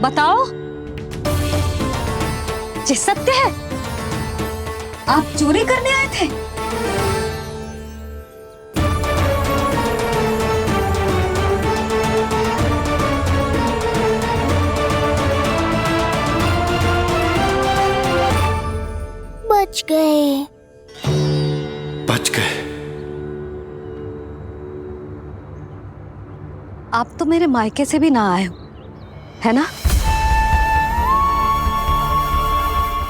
बताओ, ये सत्य है? आप चोरी करने आए थे? बच गए। बच गए। आप तो मेरे मायके से भी ना आए हो, है ना?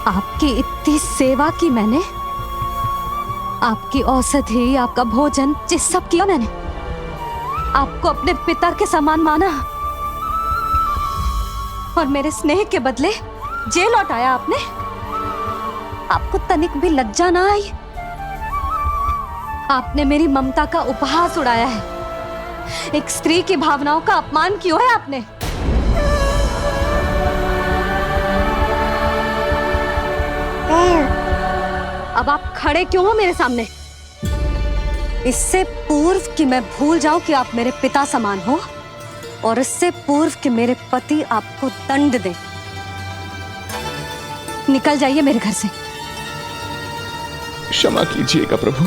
आपकी इतनी सेवा की मैंने, आपकी औषधि, आपका भोजन, ये सब किया मैंने। आपको अपने पिता के समान माना और मेरे स्नेह के बदले जेल लौटाया आपने। आपको तनिक भी लज्जा ना आई? आपने मेरी ममता का उपहास उड़ाया है। एक स्त्री की भावनाओं का अपमान क्यों है आपने? अब आप खड़े क्यों हो मेरे सामने? इससे पूर्व कि मैं भूल जाऊं कि आप मेरे पिता समान हो, और इससे पूर्व कि मेरे पति आपको दंड दें, निकल जाइए मेरे घर से। क्षमा कीजिएगा प्रभु।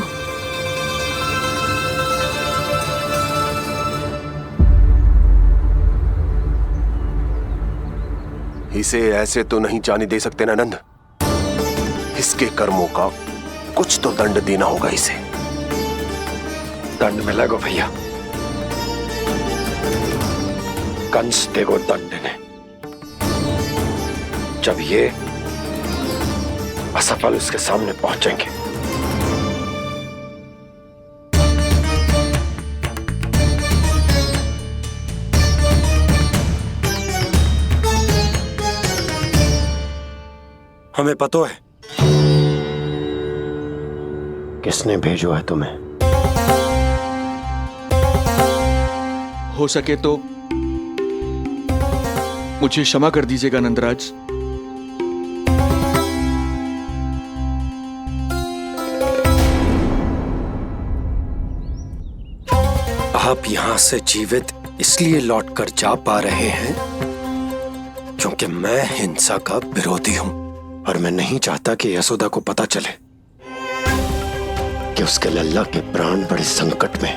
इसे ऐसे तो नहीं जाने दे सकते ना नंद। इसके कर्मों का कुछ तो दंड देना होगा इसे। दंड मिलेगा भैया, कंस देगो दंड ने। जब ये असफल उसके सामने पहुंचेंगे। हमें पता है किसने भेजो है तुम्हें। हो सके तो मुझे क्षमा कर दीजिएगा नंदराज। आप यहां से जीवित इसलिए लौटकर जा पा रहे हैं क्योंकि मैं हिंसा का विरोधी हूं, और मैं नहीं चाहता कि यशोदा को पता चले कि उसके लल्ला के प्राण बड़े संकट में।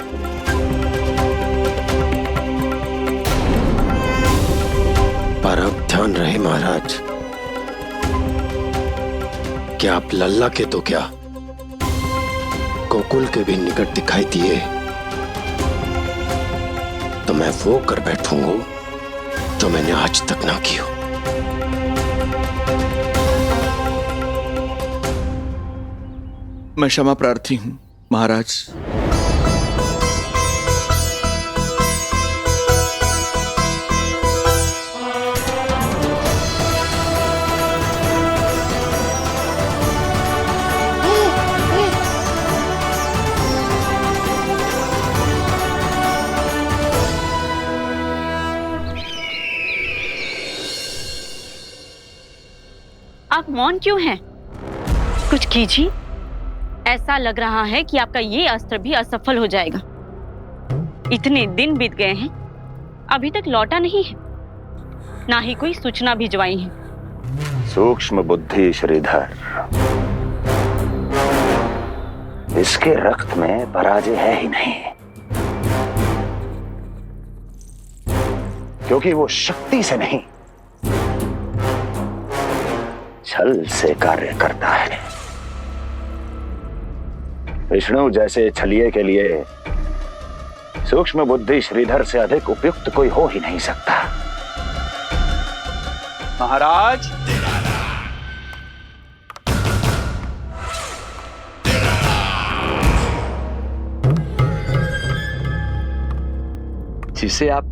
पर अब ध्यान रहे महाराज कि आप लल्ला के तो क्या, गोकुल के भी निकट दिखाई दिए तो मैं वो कर बैठूंगा जो मैंने आज तक ना की हो। मैं क्षमा प्रार्थी हूं महाराज। आप मौन क्यों हैं? कुछ कीजिए। ऐसा लग रहा है कि आपका ये अस्त्र भी असफल हो जाएगा। इतने दिन बीत गए हैं, अभी तक लौटा नहीं है, ना ही कोई सूचना भिजवाई है। सूक्ष्म बुद्धि श्रीधर, इसके रक्त में पराजय है ही नहीं, क्योंकि वो शक्ति से नहीं छल से कार्य करता है। विष्णु जैसे छलिए के लिए सूक्ष्म बुद्धि श्रीधर से अधिक उपयुक्त कोई हो ही नहीं सकता। महाराज, जिसे आप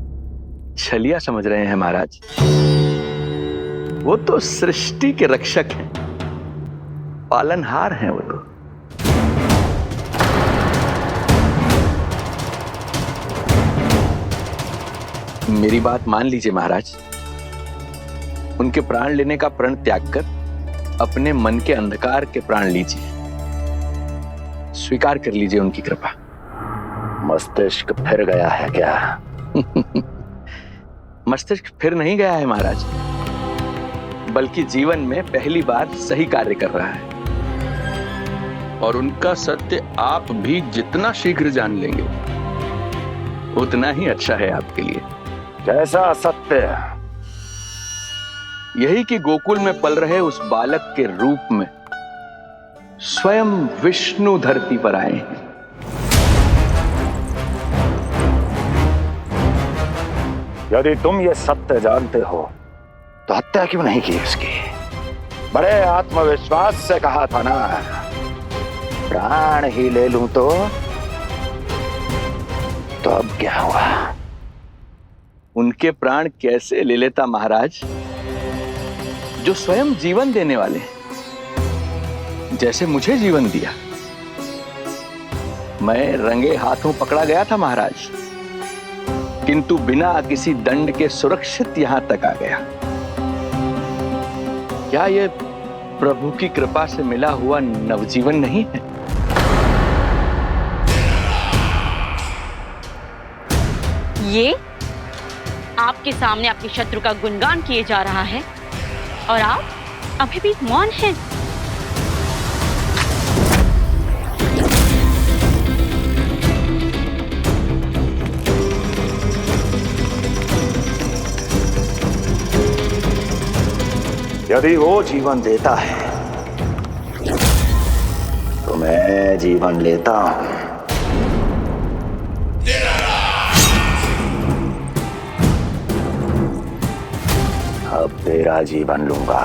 छलिया समझ रहे हैं महाराज, वो तो सृष्टि के रक्षक हैं, पालनहार हैं वो तो। मेरी बात मान लीजिए महाराज, उनके प्राण लेने का प्रण त्याग कर अपने मन के अंधकार के प्राण लीजिए, स्वीकार कर लीजिए उनकी कृपा। मस्तिष्क फिर गया है क्या? मस्तिष्क फिर नहीं गया है महाराज, बल्कि जीवन में पहली बार सही कार्य कर रहा है। और उनका सत्य आप भी जितना शीघ्र जान लेंगे उतना ही अच्छा है आपके लिए। कैसा सत्य? यही कि गोकुल में पल रहे उस बालक के रूप में स्वयं विष्णु धरती पर आए हैं। यदि तुम ये सत्य जानते हो तो हत्या क्यों नहीं की उसकी? बड़े आत्मविश्वास से कहा था ना, प्राण ही ले लूं तो अब क्या हुआ? उनके प्राण कैसे ले लेता महाराज, जो स्वयं जीवन देने वाले हैं, जैसे मुझे जीवन दिया। मैं रंगे हाथों पकड़ा गया था महाराज, किंतु बिना किसी दंड के सुरक्षित यहां तक आ गया। क्या यह प्रभु की कृपा से मिला हुआ नवजीवन नहीं है? ये आपके सामने आपके शत्रु का गुणगान किए जा रहा है और आप अभी भी मौन हैं। यदि वो जीवन देता है तो मैं जीवन लेता हूं। अब तेरा जीवन लूंगा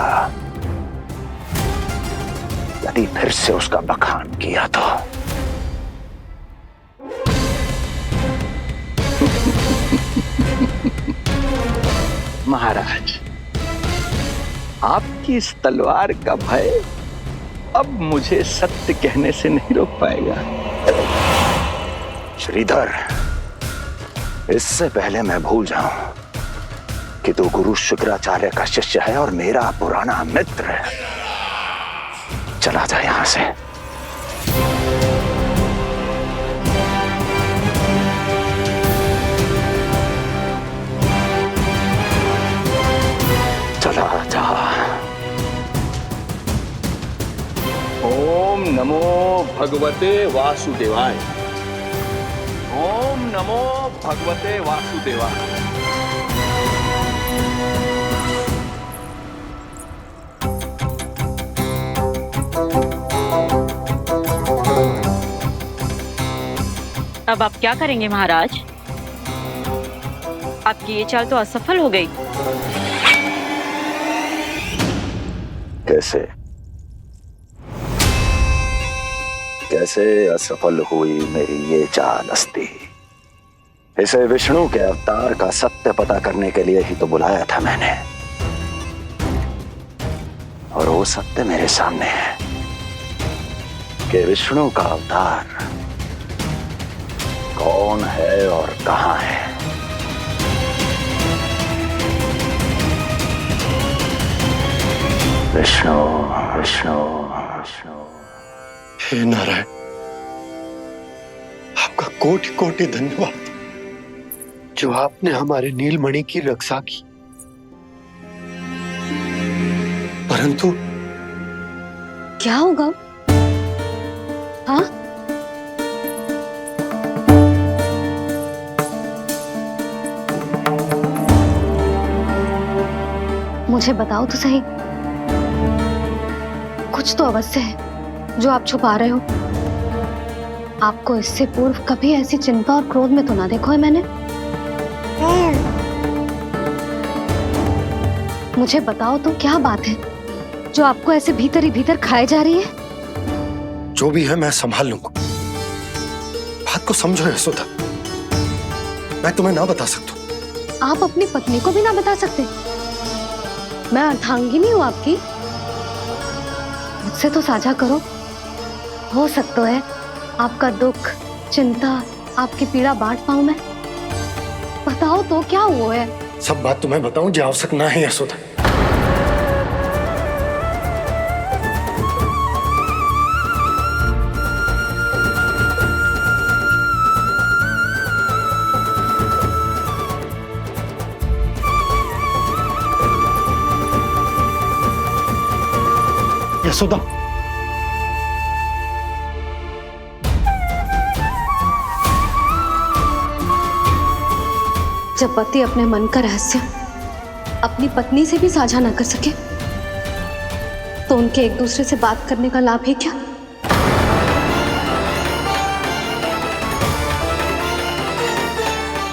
यदि फिर से उसका बखान किया तो। महाराज, आपकी इस तलवार का भय अब मुझे सत्य कहने से नहीं रोक पाएगा। श्रीधर, इससे पहले मैं भूल जाऊं कि तू गुरु शुक्राचार्य का शिष्य है और मेरा पुराना मित्र है, चला जा यहां से। चला जा। ओम नमो भगवते वासुदेवाय। ओम नमो भगवते वासुदेवाय। अब आप क्या करेंगे महाराज? आपकी ये चाल तो असफल हो गई। कैसे कैसे असफल हुई मेरी ये चाल अस्ति? इसे विष्णु के अवतार का सत्य पता करने के लिए ही तो बुलाया था मैंने, और वो सत्य मेरे सामने है कि विष्णु का अवतार कौन है और कहां है। विष्णु विष्णु विष्णु। हे नारायण, आपका कोटि कोटि धन्यवाद जो आपने हमारे नीलमणि की रक्षा की। परंतु क्या होगा? हाँ, मुझे बताओ तो सही, कुछ तो अवश्य है जो आप छुपा रहे हो। आपको इससे पूर्व कभी ऐसी चिंता और क्रोध में तो ना देखो है मैंने। मुझे बताओ तो क्या बात है जो आपको ऐसे भीतर ही भीतर खाए जा रही है? जो भी है मैं संभाल लूंगा। बात को समझो यशोदा, मैं तुम्हें ना बता सकता। आप अपनी पत्नी को भी ना बता सकते? मैं अर्धांगिनी हूँ आपकी, मुझसे तो साझा करो। हो सकता है आपका दुख, चिंता, आपकी पीड़ा बांट पाऊं मैं। बताओ तो क्या हुआ है? सब बात तुम्हें बताऊं जो आवश्यक ना है यशोदा। यशोदा, जब पति अपने मन का रहस्य अपनी पत्नी से भी साझा न कर सके तो उनके एक दूसरे से बात करने का लाभ है क्या?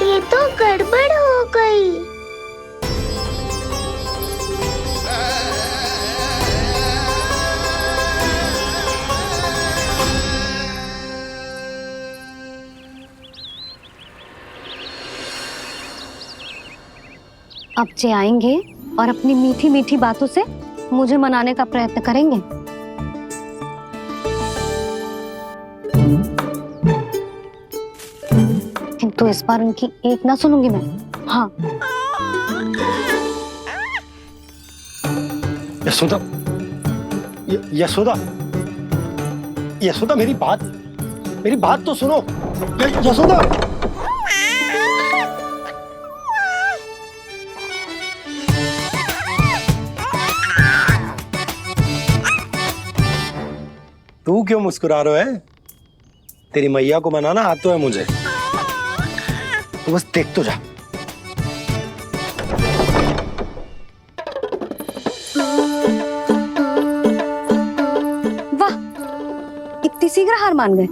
ये तो गड़बड़ हो गई। अब जे आएंगे और अपनी मीठी मीठी बातों से मुझे मनाने का प्रयत्न करेंगे। किंतु इस बार उनकी एक ना सुनूंगी मैं। हाँ, यशोदा, यशोदा, यशोदा, मेरी बात तो सुनो। यशोदा, तू क्यों मुस्कुरा रहा है? तेरी मैया को मनाना आता है मुझे, तो बस देख तो जा। वाह, इतनी शीघ्र हार मान गए।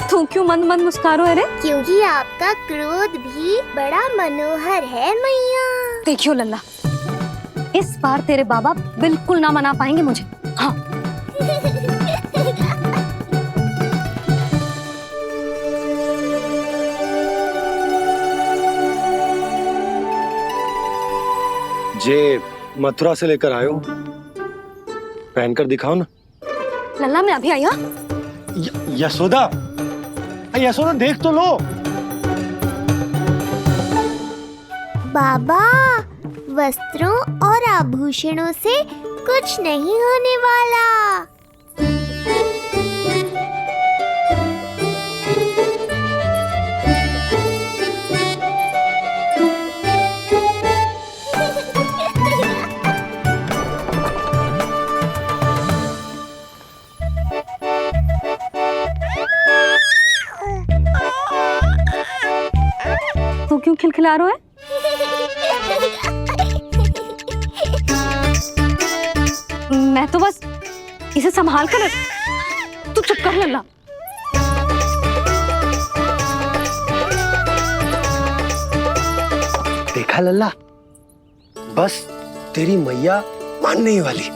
तू क्यों मंद मंद मुस्कुरा रहे? अरे क्योंकि आपका क्रोध भी बड़ा मनोहर है मैया। देखियो लल्ला, इस बार तेरे बाबा बिल्कुल ना मना पाएंगे मुझे। हाँ, जे मथुरा से लेकर आयो, पहनकर दिखाओ ना। लल्ला मैं अभी आई। हाँ, यशोदा, यशोदा देख तो लो। बाबा, वस्त्रों और आभूषणों से कुछ नहीं होने वाला। तू क्यों खिलखिला रहा है? मैं तो बस इसे संभाल कर। तू चुप कर लल्ला। देखा लल्ला, बस तेरी मैया मानने ही वाली।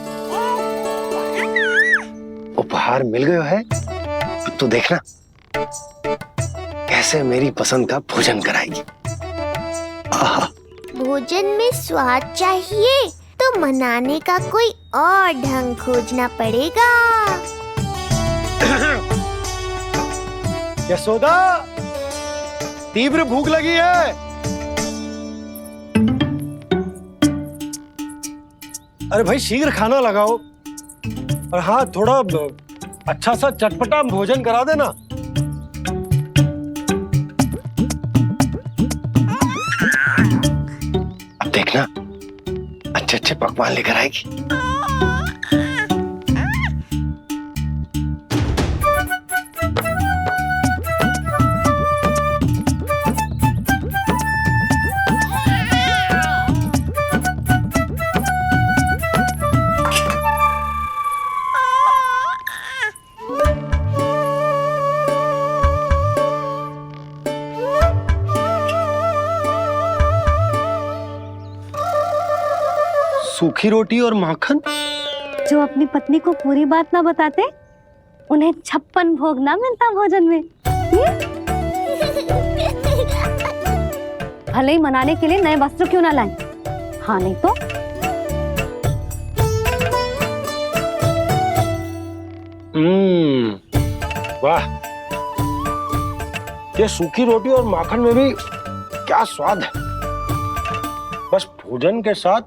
उपहार मिल गयो है, तो देखना कैसे मेरी पसंद का भोजन कराएगी। आहा, भोजन में स्वाद चाहिए तो मनाने का कोई और ढंग खोजना पड़ेगा। यशोदा, तीव्र भूख लगी है। अरे भाई शीघ्र खाना लगाओ, और हाँ थोड़ा अच्छा सा चटपटा भोजन करा देना। अब देखना अच्छे अच्छे पकवान लेकर आएगी। सूखी रोटी और माखन। जो अपनी पत्नी को पूरी बात ना बताते उन्हें 56 भोग ना मिलता भोजन में। भले ही मनाने के लिए नए वस्त्र क्यों ना लाएं, हाँ नहीं तो वाह, ये सूखी रोटी और माखन में भी क्या स्वाद है। बस भोजन के साथ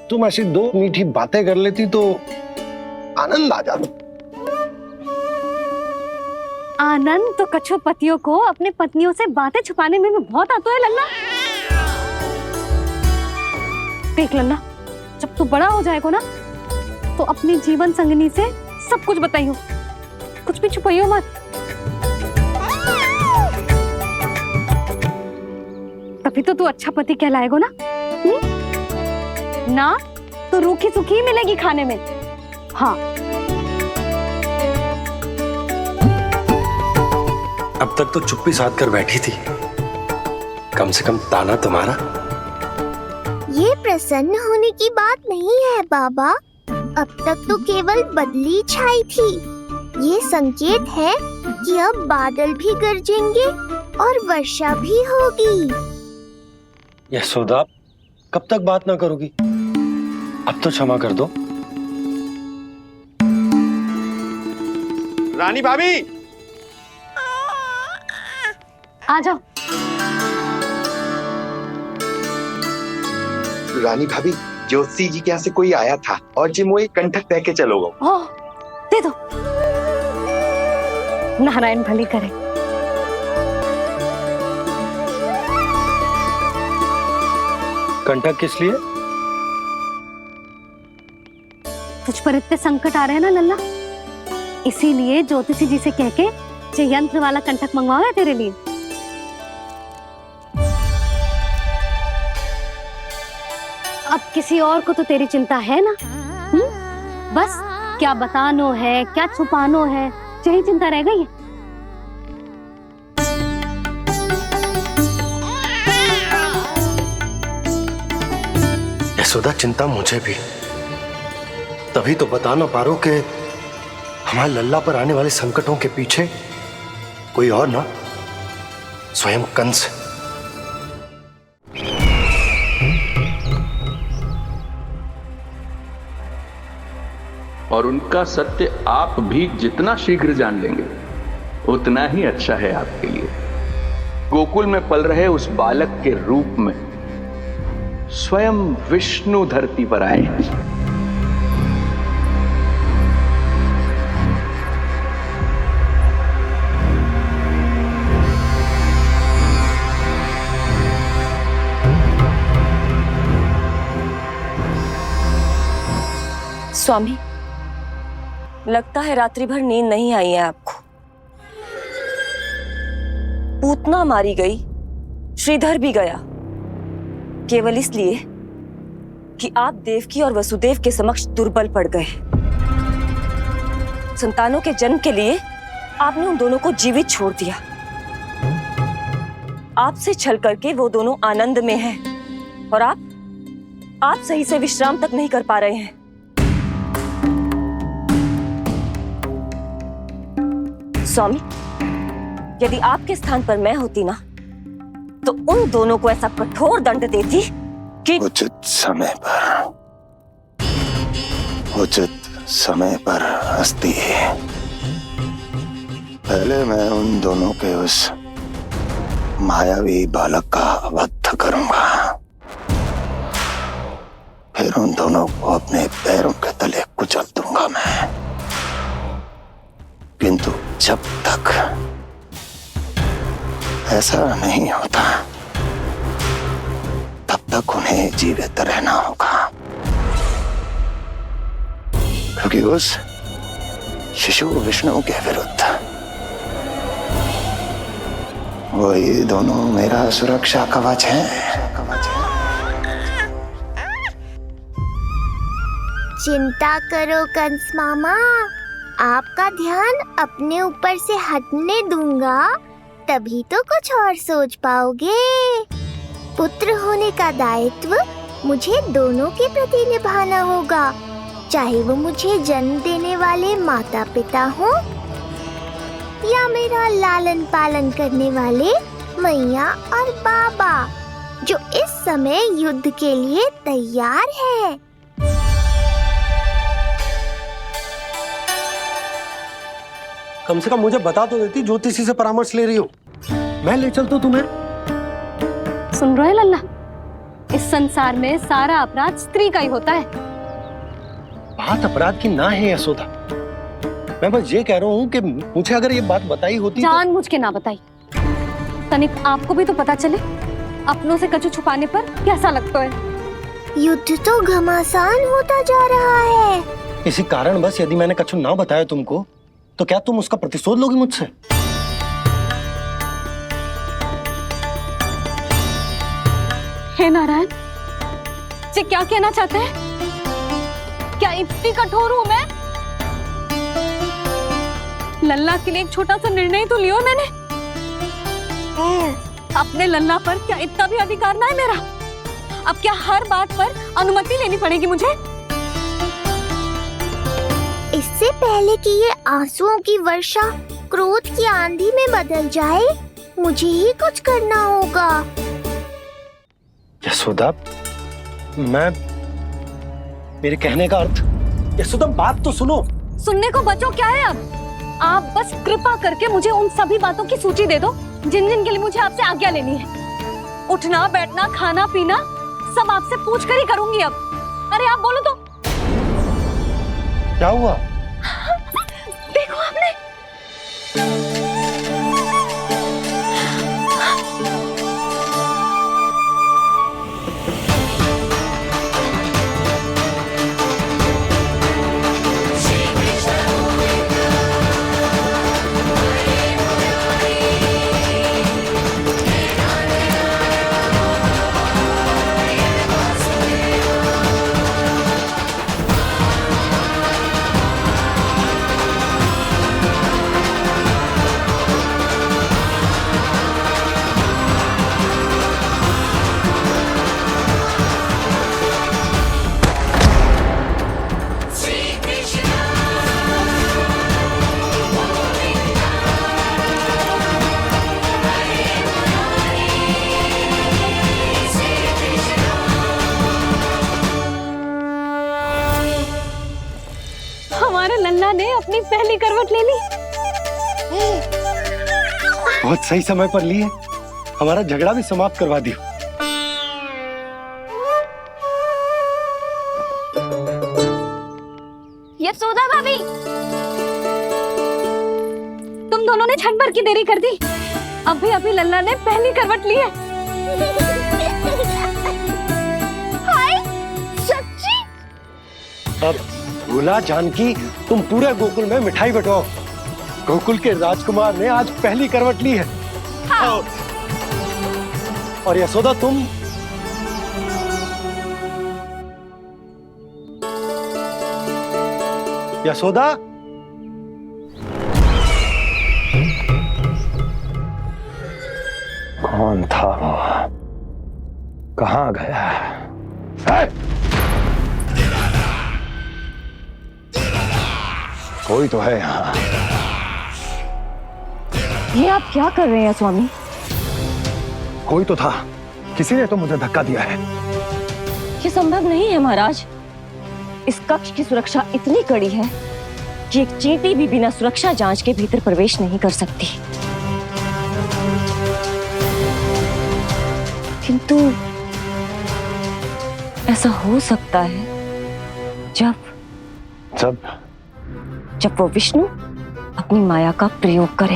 तुम ऐसी दो मीठी बातें कर लेती तो आनंद आ जाता। आनंद तो कछुआ पतियों को अपने पत्नियों से बातें छुपाने में भी बहुत आता है लल्ला। देख लल्ला, जब तू बड़ा हो जाएगा ना तो अपने जीवन संगनी से सब कुछ बताइयो, कुछ भी छुपाइयो मत। तभी तो तू अच्छा पति कहलाएगा ना। ना तो रूखी सूखी मिलेगी खाने में। हाँ, अब तक तो चुप्पी साध कर बैठी थी, कम से कम ताना तुम्हारा। ये प्रसन्न होने की बात नहीं है बाबा, अब तक तो केवल बदली छाई थी। ये संकेत है कि अब बादल भी गरजेंगे और वर्षा भी होगी। यशोदा, कब तक बात ना करोगी? अब तो क्षमा कर दो। रानी भाभी, आ जाओ। रानी भाभी, ज्योति जी के यहाँ से कोई आया था और जी मुझे कंठक कह के चलो गो। ओह, दे दो। नारायण भली करे। कंठक किस लिए? तुझ पर इतने संकट आ रहे हैं ना लल्ला, इसीलिए ज्योतिषी जी से कह के ये यंत्र वाला कंठक मंगवाया तेरे लिए। अब किसी और को तो तेरी चिंता है ना? बस क्या बतानो है, क्या छुपानो है, यही चिंता रह गई है। यशोदा, चिंता मुझे भी। तभी तो बता ना पा रहा हूं कि हमारे लल्ला पर आने वाले संकटों के पीछे कोई और ना, स्वयं कंस। और उनका सत्य आप भी जितना शीघ्र जान लेंगे उतना ही अच्छा है आपके लिए। गोकुल में पल रहे उस बालक के रूप में स्वयं विष्णु धरती पर आए हैं। स्वामी, लगता है रात्रि भर नींद नहीं आई है आपको। पूतना मारी गई, श्रीधर भी गया, केवल इसलिए कि आप देवकी और वसुदेव के समक्ष दुर्बल पड़ गए। संतानों के जन्म के लिए आपने उन दोनों को जीवित छोड़ दिया। आपसे छल करके वो दोनों आनंद में हैं और आप सही से विश्राम तक नहीं कर पा रहे हैं। स्वामी, यदि आपके स्थान पर मैं होती ना तो उन दोनों को ऐसा कठोर दंड देती कि उचित समय पर हस्ती। पहले मैं उन दोनों के उस मायावी बालक का वध करूंगा, फिर उन दोनों को अपने पैरों के तले कुचल दूंगा मैं। किंतु जब तक ऐसा नहीं होता तब तक उन्हें जीवित रहना होगा, क्योंकि उस शिशु विष्णु के विरुद्ध वही दोनों मेरा सुरक्षा कवच है। चिंता करो कंस मामा, आपका ध्यान अपने ऊपर से हटने दूंगा, तभी तो कुछ और सोच पाओगे। पुत्र होने का दायित्व मुझे दोनों के प्रति निभाना होगा, चाहे वो मुझे जन्म देने वाले माता पिता हो या मेरा लालन पालन करने वाले मैया और बाबा, जो इस समय युद्ध के लिए तैयार है। कम से कम मुझे बता तो देती, ज्योतिषी से परामर्श ले रही हो, मैं ले चलता तुम्हें। सुन रहे लल्ला, इस संसार में सारा अपराध स्त्री का ही होता है। बात अपराध की ना है यशोदा, मैं बस ये कह रहा हूँ कि मुझे अगर ये बात बताई होती जान मुझ के ना बताई, तनिक आपको भी तो पता चले अपनों से कछु छुपाने पर कैसा लगता है। युद्ध तो घमासान होता जा रहा है। इसी कारण बस यदि मैंने कछु ना बताया तुमको तो क्या तुम उसका प्रतिशोध लोगी मुझसे? हे नारायण, जी क्या कहना चाहते हैं? क्या इतनी कठोर हूं मैं? लल्ला के लिए एक छोटा सा निर्णय तो लियो मैंने। अपने लल्ला पर क्या इतना भी अधिकार ना है मेरा? अब क्या हर बात पर अनुमति लेनी पड़ेगी मुझे? इससे पहले कि ये आंसुओं की वर्षा क्रोध की आंधी में बदल जाए, मुझे ही कुछ करना होगा। यशोदा, मेरे कहने का अर्थ। यशोदा, बात तो सुनो। सुनने को बचो क्या है अब? आप बस कृपा करके मुझे उन सभी बातों की सूची दे दो जिन जिन के लिए मुझे आपसे आज्ञा लेनी है। उठना, बैठना, खाना, पीना सब आपसे पूछ कर ही करूंगी अब। अरे आप बोलो तो। क्या हुआ? देखो आपने। हमारे लल्ला ने अपनी पहली करवट ले ली। बहुत सही समय पर ली है। हमारा झगड़ा भी समाप्त करवा दियो। यशोदा भाभी, तुम दोनों ने क्षण भर की देरी कर दी। अभी अभी लल्ला ने पहली करवट ली है। हाय, सच्ची? अब भूला जानकी, तुम पूरे गोकुल में मिठाई बंटवाओ। गोकुल के राजकुमार ने आज पहली करवट ली है। हाँ। और यशोदा, तुम यशोदा, कौन था वो? कहाँ गया? है? कोई तो है यहाँ। ये आप क्या कर रहे हैं स्वामी? कोई तो था, किसी ने तो मुझे धक्का दिया है। ये संभव नहीं है महाराज। इस कक्ष की सुरक्षा इतनी कड़ी है कि एक चींटी भी बिना सुरक्षा जांच के भीतर प्रवेश नहीं कर सकती। किंतु ऐसा हो सकता है जब वो विष्णु अपनी माया का प्रयोग करे।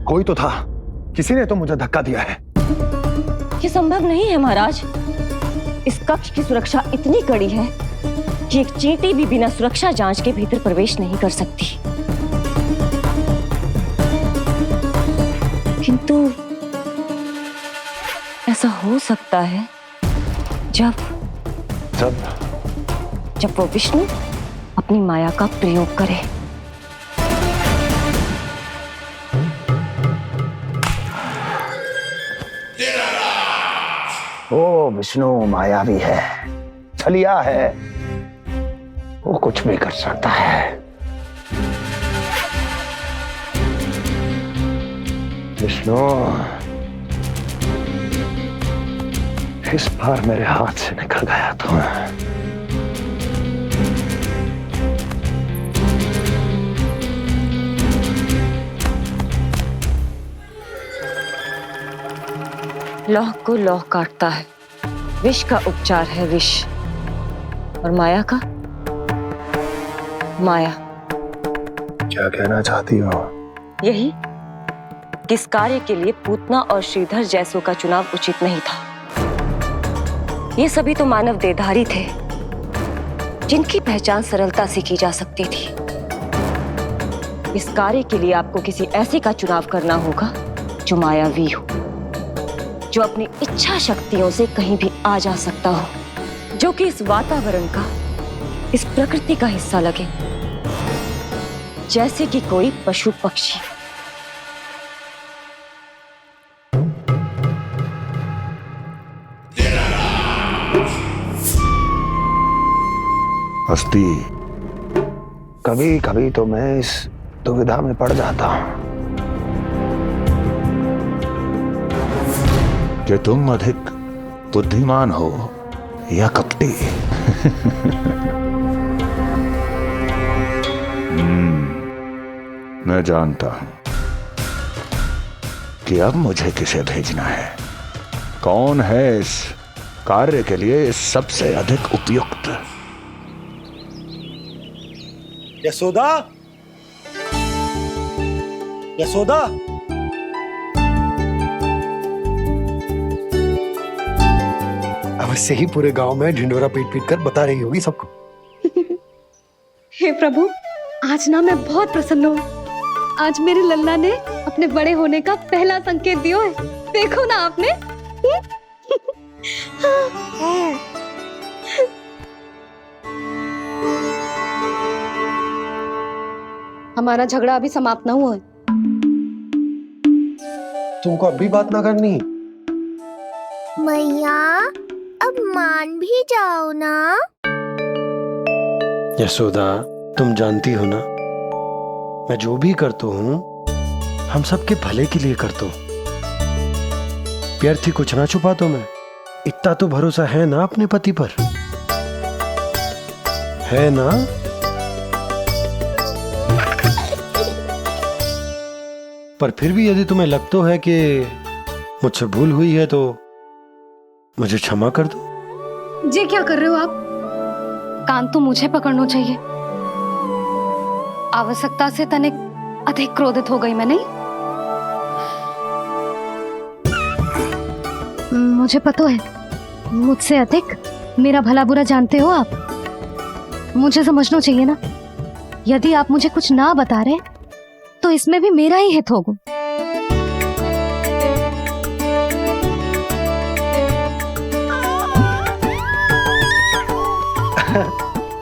कोई तो था, किसी ने तो मुझे धक्का दिया है। ये संभव नहीं है महाराज। इस कक्ष की सुरक्षा इतनी कड़ी है कि एक चींटी भी बिना सुरक्षा जांच के भीतर प्रवेश नहीं कर सकती। किंतु ऐसा हो सकता है जब वो विष्णु अपनी माया का प्रयोग करे। वो विष्णु मायावी है, छलिया है, वो कुछ भी कर सकता है। विष्णु, इस बार मेरे हाथ से निकल गया तो लौह को लौह काटता है। विष का उपचार है विष, और माया का माया। क्या कहना चाहती हो? यही कि इस कार्य के लिए पूतना और श्रीधर जैसों का चुनाव उचित नहीं था। ये सभी तो मानव देहधारी थे जिनकी पहचान सरलता से की जा सकती थी। इस कार्य के लिए आपको किसी ऐसे का चुनाव करना होगा जो मायावी हो, जो अपनी इच्छा शक्तियों से कहीं भी आ जा सकता हो, जो कि इस वातावरण का, इस प्रकृति का हिस्सा लगे, जैसे कि कोई पशु पक्षी। हस्ती, कभी कभी तो मैं इस दुविधा में पड़ जाता हूं कि तुम अधिक बुद्धिमान हो या कपटी। मैं जानता हूं कि अब मुझे किसे भेजना है, कौन है इस कार्य के लिए सबसे अधिक उपयुक्त। यशोदा, यशोदा, अवश्य ही पूरे गांव में ढिंडोरा पीट पीट कर बता रही होगी सबको। हे प्रभु, आज ना मैं बहुत प्रसन्न हूँ। आज मेरे लल्ला ने अपने बड़े होने का पहला संकेत दिया है। देखो ना आपने। हमारा झगड़ा अभी समाप्त ना हुआ है। तुमको अब भी बात ना करनी? मैया, अब मान भी जाओ ना। यशोदा, तुम जानती हो ना, मैं जो भी करता हूँ हम सबके भले के लिए करता हूँ। व्यर्थ कुछ ना छुपा तो मैं। इतना तो भरोसा है ना अपने पति पर, है ना? पर फिर भी यदि तुम्हें लगता है कि मुझसे भूल हुई है तो मुझे क्षमा कर दो। ये क्या कर रहे हो आप? कान तो मुझे पकड़ना चाहिए। आवश्यकता से तनिक अधिक क्रोधित हो गई मैं, नहीं? मुझे पता है, मुझसे अधिक मेरा भला बुरा जानते हो आप। मुझे समझना चाहिए ना, यदि आप मुझे कुछ ना बता रहे तो इसमें भी मेरा ही हित होगा।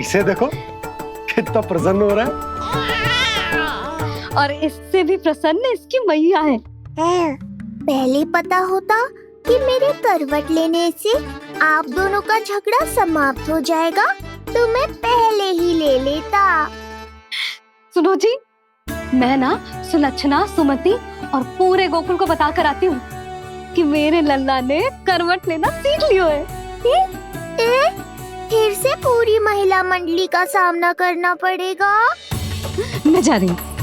इसे देखो कितना प्रसन्न हो रहा है। और इससे भी प्रसन्न इसकी मैया है। पहले पता होता कि मेरे करवट लेने से आप दोनों का झगड़ा समाप्त हो जाएगा तो मैं पहले ही ले लेता। सुनो जी, मैं ना सुलक्षणा, सुमति और पूरे गोकुल को बता कर आती हूँ कि मेरे लल्ला ने करवट लेना सीख लियो है। फिर से पूरी महिला मंडली का सामना करना पड़ेगा। मैं जा रही हूँ।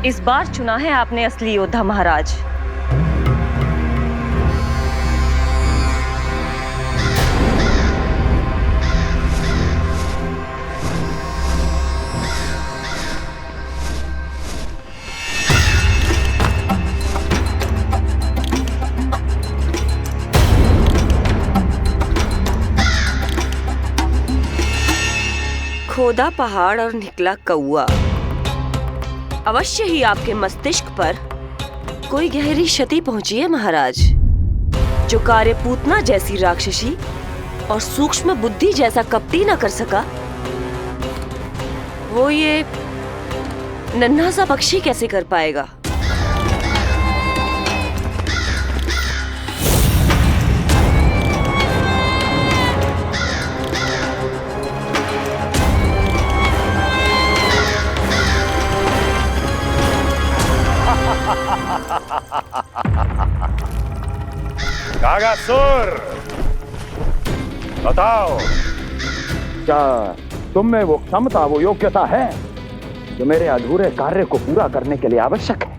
इस बार चुना है आपने असली योद्धा महाराज। खोदा पहाड़ और निकला कौआ। अवश्य ही आपके मस्तिष्क पर कोई गहरी क्षति पहुंची है महाराज। जो कार्य पूतना जैसी राक्षसी और सूक्ष्म बुद्धि जैसा कपटी न कर सका, वो ये नन्हा सा पक्षी कैसे कर पाएगा? कागासुर, बताओ, क्या तुम में वो क्षमता, वो योग्यता है जो मेरे अधूरे कार्य को पूरा करने के लिए आवश्यक है?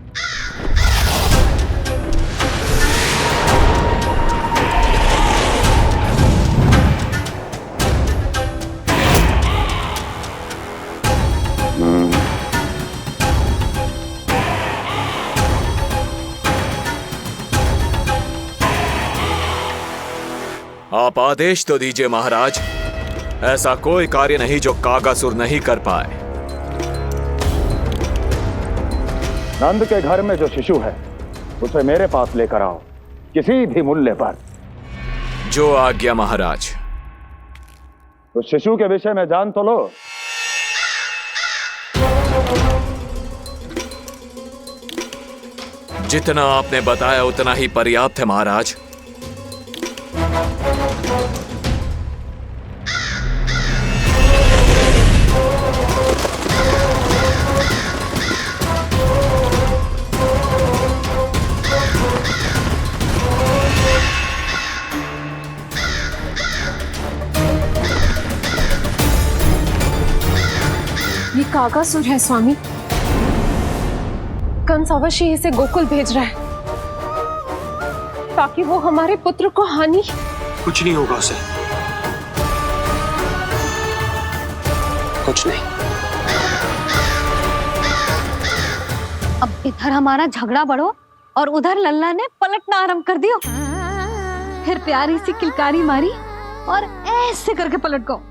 आप आदेश तो दीजिए महाराज। ऐसा कोई कार्य नहीं जो कागासुर नहीं कर पाए। नंद के घर में जो शिशु है उसे मेरे पास लेकर आओ, किसी भी मूल्य पर। जो आज्ञा महाराज। तो शिशु के विषय में जान तो लो। जितना आपने बताया उतना ही पर्याप्त है महाराज। ये कागासुर है स्वामी। कंस अवश्य इसे गोकुल भेज रहा है ताकि वो हमारे पुत्र को हानि। कुछ नहीं होगा उसे, कुछ नहीं। अब इधर हमारा झगड़ा बढ़ो और उधर लल्ला ने पलटना आरंभ कर दियो। फिर प्यारी सी किलकारी मारी और ऐसे करके पलट गो।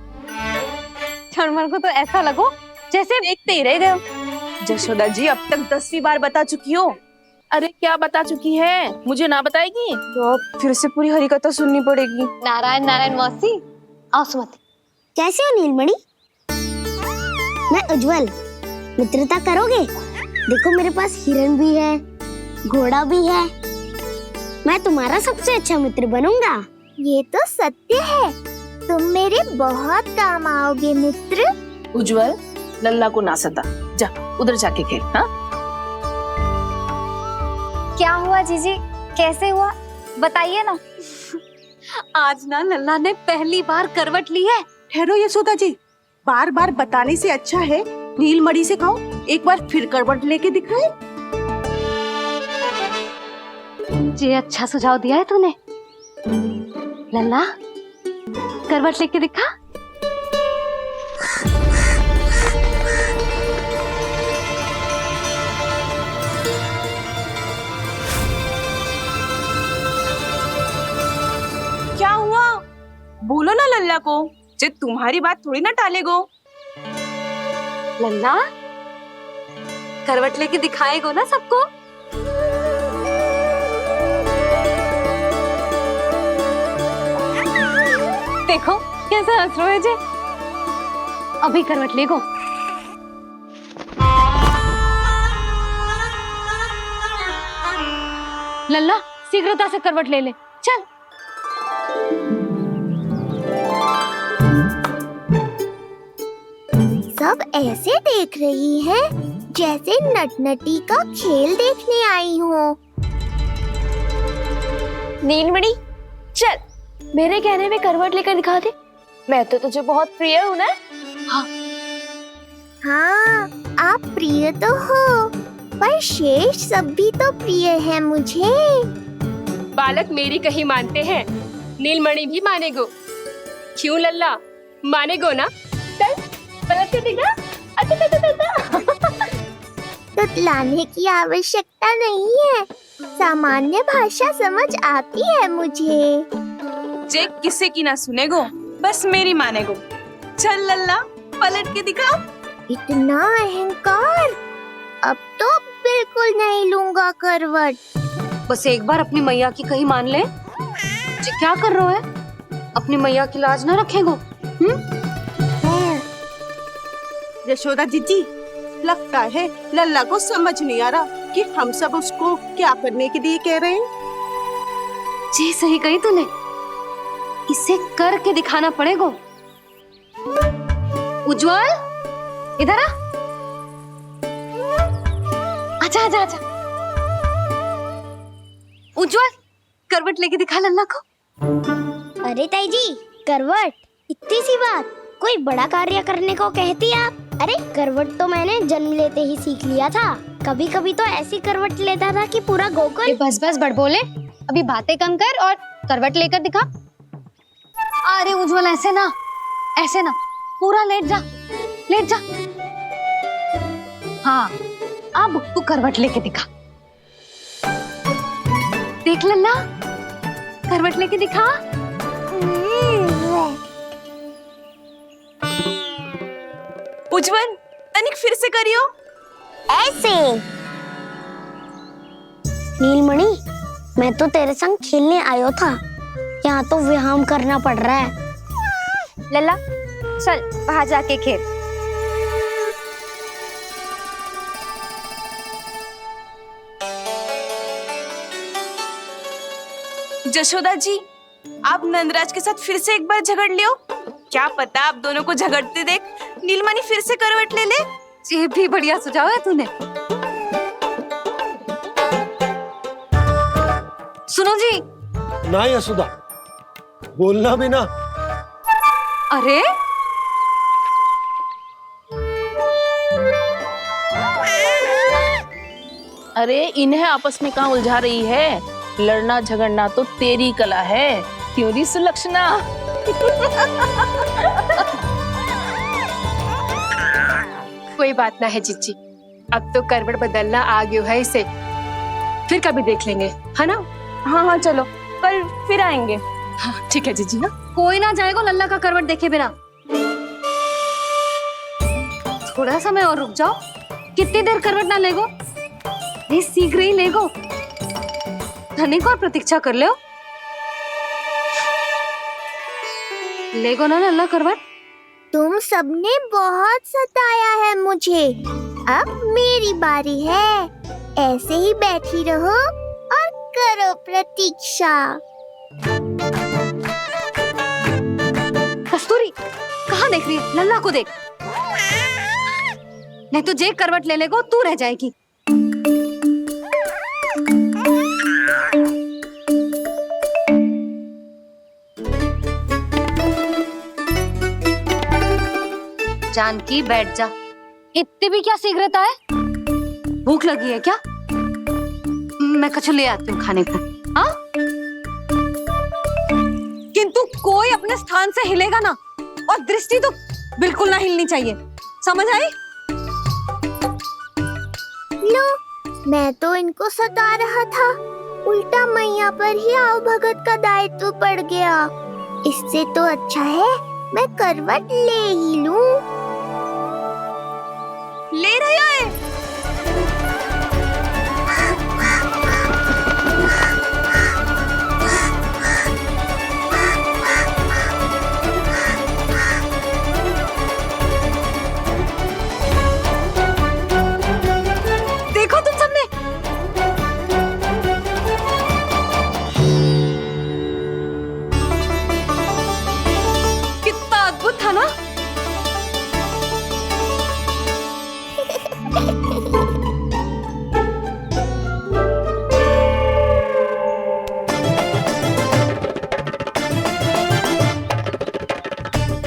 क्षणभर को तो ऐसा लगो जैसे देखते ही रह गए। जशोदा जी अब तक 10वीं बार बता चुकी हो। अरे क्या बता चुकी है, मुझे ना बताएगी तो अब फिर से पूरी हरिकथा सुननी पड़ेगी। नारायण नारायण मौसी, आओ सुमति। कैसे हो नीलमणि? मैं उज्जवल, मित्रता करोगे? देखो मेरे पास हिरण भी है, घोड़ा भी है। मैं तुम्हारा सबसे अच्छा मित्र बनूंगा। ये तो सत्य है, तुम मेरे बहुत काम आओगे मित्र। उज्जवल, लल्ला को ना सता, जा उधर जाके खेल। हाँ, क्या हुआ जीजी, कैसे हुआ बताइए ना। आज ना लल्ला ने पहली बार करवट ली है। ठहरो यशोदा जी, बार बार बताने से अच्छा है नीलमणि से कहो एक बार फिर करवट लेके दिखाए। ये अच्छा सुझाव दिया है तूने। लल्ला करवट लेके दिखा। क्या हुआ? बोलो ना लल्ला को, जे तुम्हारी बात थोड़ी ना टालेगो। लल्ला करवट लेके दिखाएगो ना सबको। देखो कैसा हंस रहे जे। अभी करवट ले गो। लल्ला शीघ्रता से करवट ले ले, चल। सब ऐसे देख रही है जैसे नटनटी का खेल देखने आई हो। नीलमणि चल, मेरे कहने में करवट लेकर दिखा दे। मैं तो तुझे बहुत प्रिय हूँ ना। हाँ, आप प्रिय तो हो, पर शेष सब भी तो प्रिय है मुझे। बालक मेरी कहीं मानते हैं, नीलमणि भी मानेगो। क्यों लल्ला, मानेगो ना? चल पलट के दिखा। तुतलाने की आवश्यकता नहीं है, सामान्य भाषा समझ आती है मुझे। जे किसी की ना सुनेगो, बस मेरी मानेगो। चल लल्ला पलट के दिखा। इतना अहंकार, अब तो बिल्कुल नहीं लूंगा करवट। बस एक बार अपनी मैया की कहीं मान ले। जी क्या कर रहे हो है? अपनी मैया की लाज ना रखेगो। यशोदा जीजी, लगता है लल्ला को समझ नहीं आ रहा कि हम सब उसको क्या करने के लिए कह रहे हैं। जी सही कही तूने, इसे करके दिखाना पड़ेगा। उज्जवल इधर आ। आजा आजा आजा। उज्जवल करवट लेके दिखा लल्ला को। अरे ताई जी, करवट इतनी सी बात, कोई बड़ा कार्य करने को कहती आप? अरे करवट तो मैंने जन्म लेते ही सीख लिया था। कभी कभी तो ऐसी करवट लेता था कि पूरा गोकुल। बस बस बड़बोले, अभी बातें कम कर और करवट लेकर दिखा। अरे उज्जवल, ऐसे ना, ऐसे ना, पूरा लेट जा, लेट जा। हाँ, अब तू करवट लेके दिखा। देख लल्ला, करवट लेके दिखा। उज्जवल, तनिक फिर से करियो। ऐसे। नीलमणि, मैं तो तेरे संग खेलने आयो था, यहाँ तो व्यायाम करना पड़ रहा है। लल्ला चल बाहर जाके खेल। जशोदा जी, आप नंदराज के साथ फिर से एक बार झगड़ लियो। क्या पता आप दोनों को झगड़ते देख नीलमणि फिर से करवट ले ले। ये भी बढ़िया सुझाव है तूने। सुनो जी। ना यशोदा, बोलना भी ना। अरे अरे इन्हें आपस में कहाँ उलझा रही है? लड़ना झगड़ना तो तेरी कला है, क्यों री सुलक्षणा? कोई बात ना है जीजी, अब तो करवट बदलना आ गयो है इसे, फिर कभी देख लेंगे, है ना? हाँ हाँ चलो, कल फिर आएंगे। हाँ ठीक है जीजी। ना कोई ना जाएगा लल्ला का करवट देखे बिना। थोड़ा समय और रुक जाओ। कितनी देर करवट ना लेगो? नहीं, शीघ्र ही लेगो। धनिक और प्रतीक्षा कर लो। लेगो ना लल्ला करवट। तुम सबने बहुत सताया है मुझे, अब मेरी बारी है। ऐसे ही बैठी रहो और करो प्रतीक्षा। कस्तूरी, कहाँ देख रही है? लल्ला को देख, नहीं तो जे करवट ले लेगो तू रह जाएगी। जानकी बैठ जा। इतनी भी क्या शीघ्रता है? भूख लगी है क्या? मैं कछु ले आती हूँ खाने को। हाँ? किंतु कोई अपने स्थान से हिलेगा ना, और दृष्टि तो बिल्कुल ना हिलनी चाहिए, समझ आई? लो, मैं तो इनको सता रहा था, उल्टा मैया पर ही आओ भगत का दायित्व पड़ गया। इससे तो अच्छा है मैं करवट ले ही लूं। ले रही है। देखो तुम सबने, कितना अद्भुत था ना?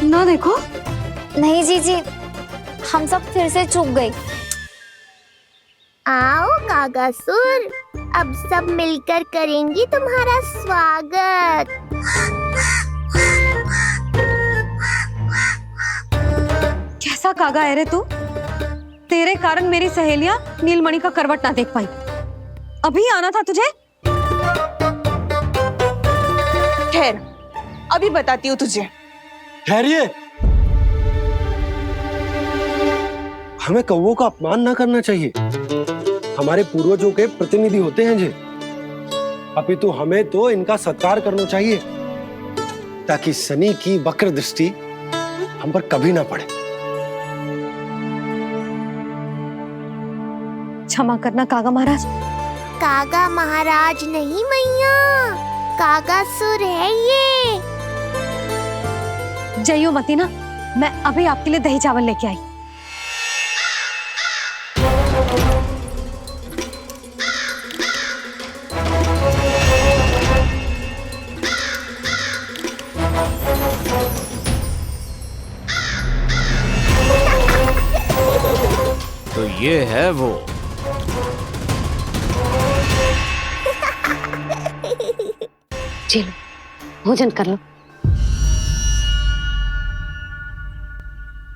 ना देखो। नहीं जीजी, हम सब फिर से चूक गए। आओ कागासुर, अब सब मिलकर करेंगी तुम्हारा स्वागत। कैसा कागा है रे तू? तेरे कारण मेरी सहेलियां नीलमणि का करवट ना देख पाई। अभी आना था तुझे। ठहर, अभी बताती हूँ तुझे। ठहरिए, हमें कौवों का अपमान ना करना चाहिए। हमारे पूर्वजों के प्रतिनिधि होते हैं जी। अपितु हमें तो इनका सत्कार करना चाहिए, ताकि शनि की वक्र दृष्टि हम पर कभी ना पड़े। क्षमा करना कागा महाराज। कागा महाराज नहीं मैया, कागासुर है ये। जइयो मती ना, मैं अभी आपके लिए दही चावल लेके आई। ये है वो। चलो भोजन कर लो।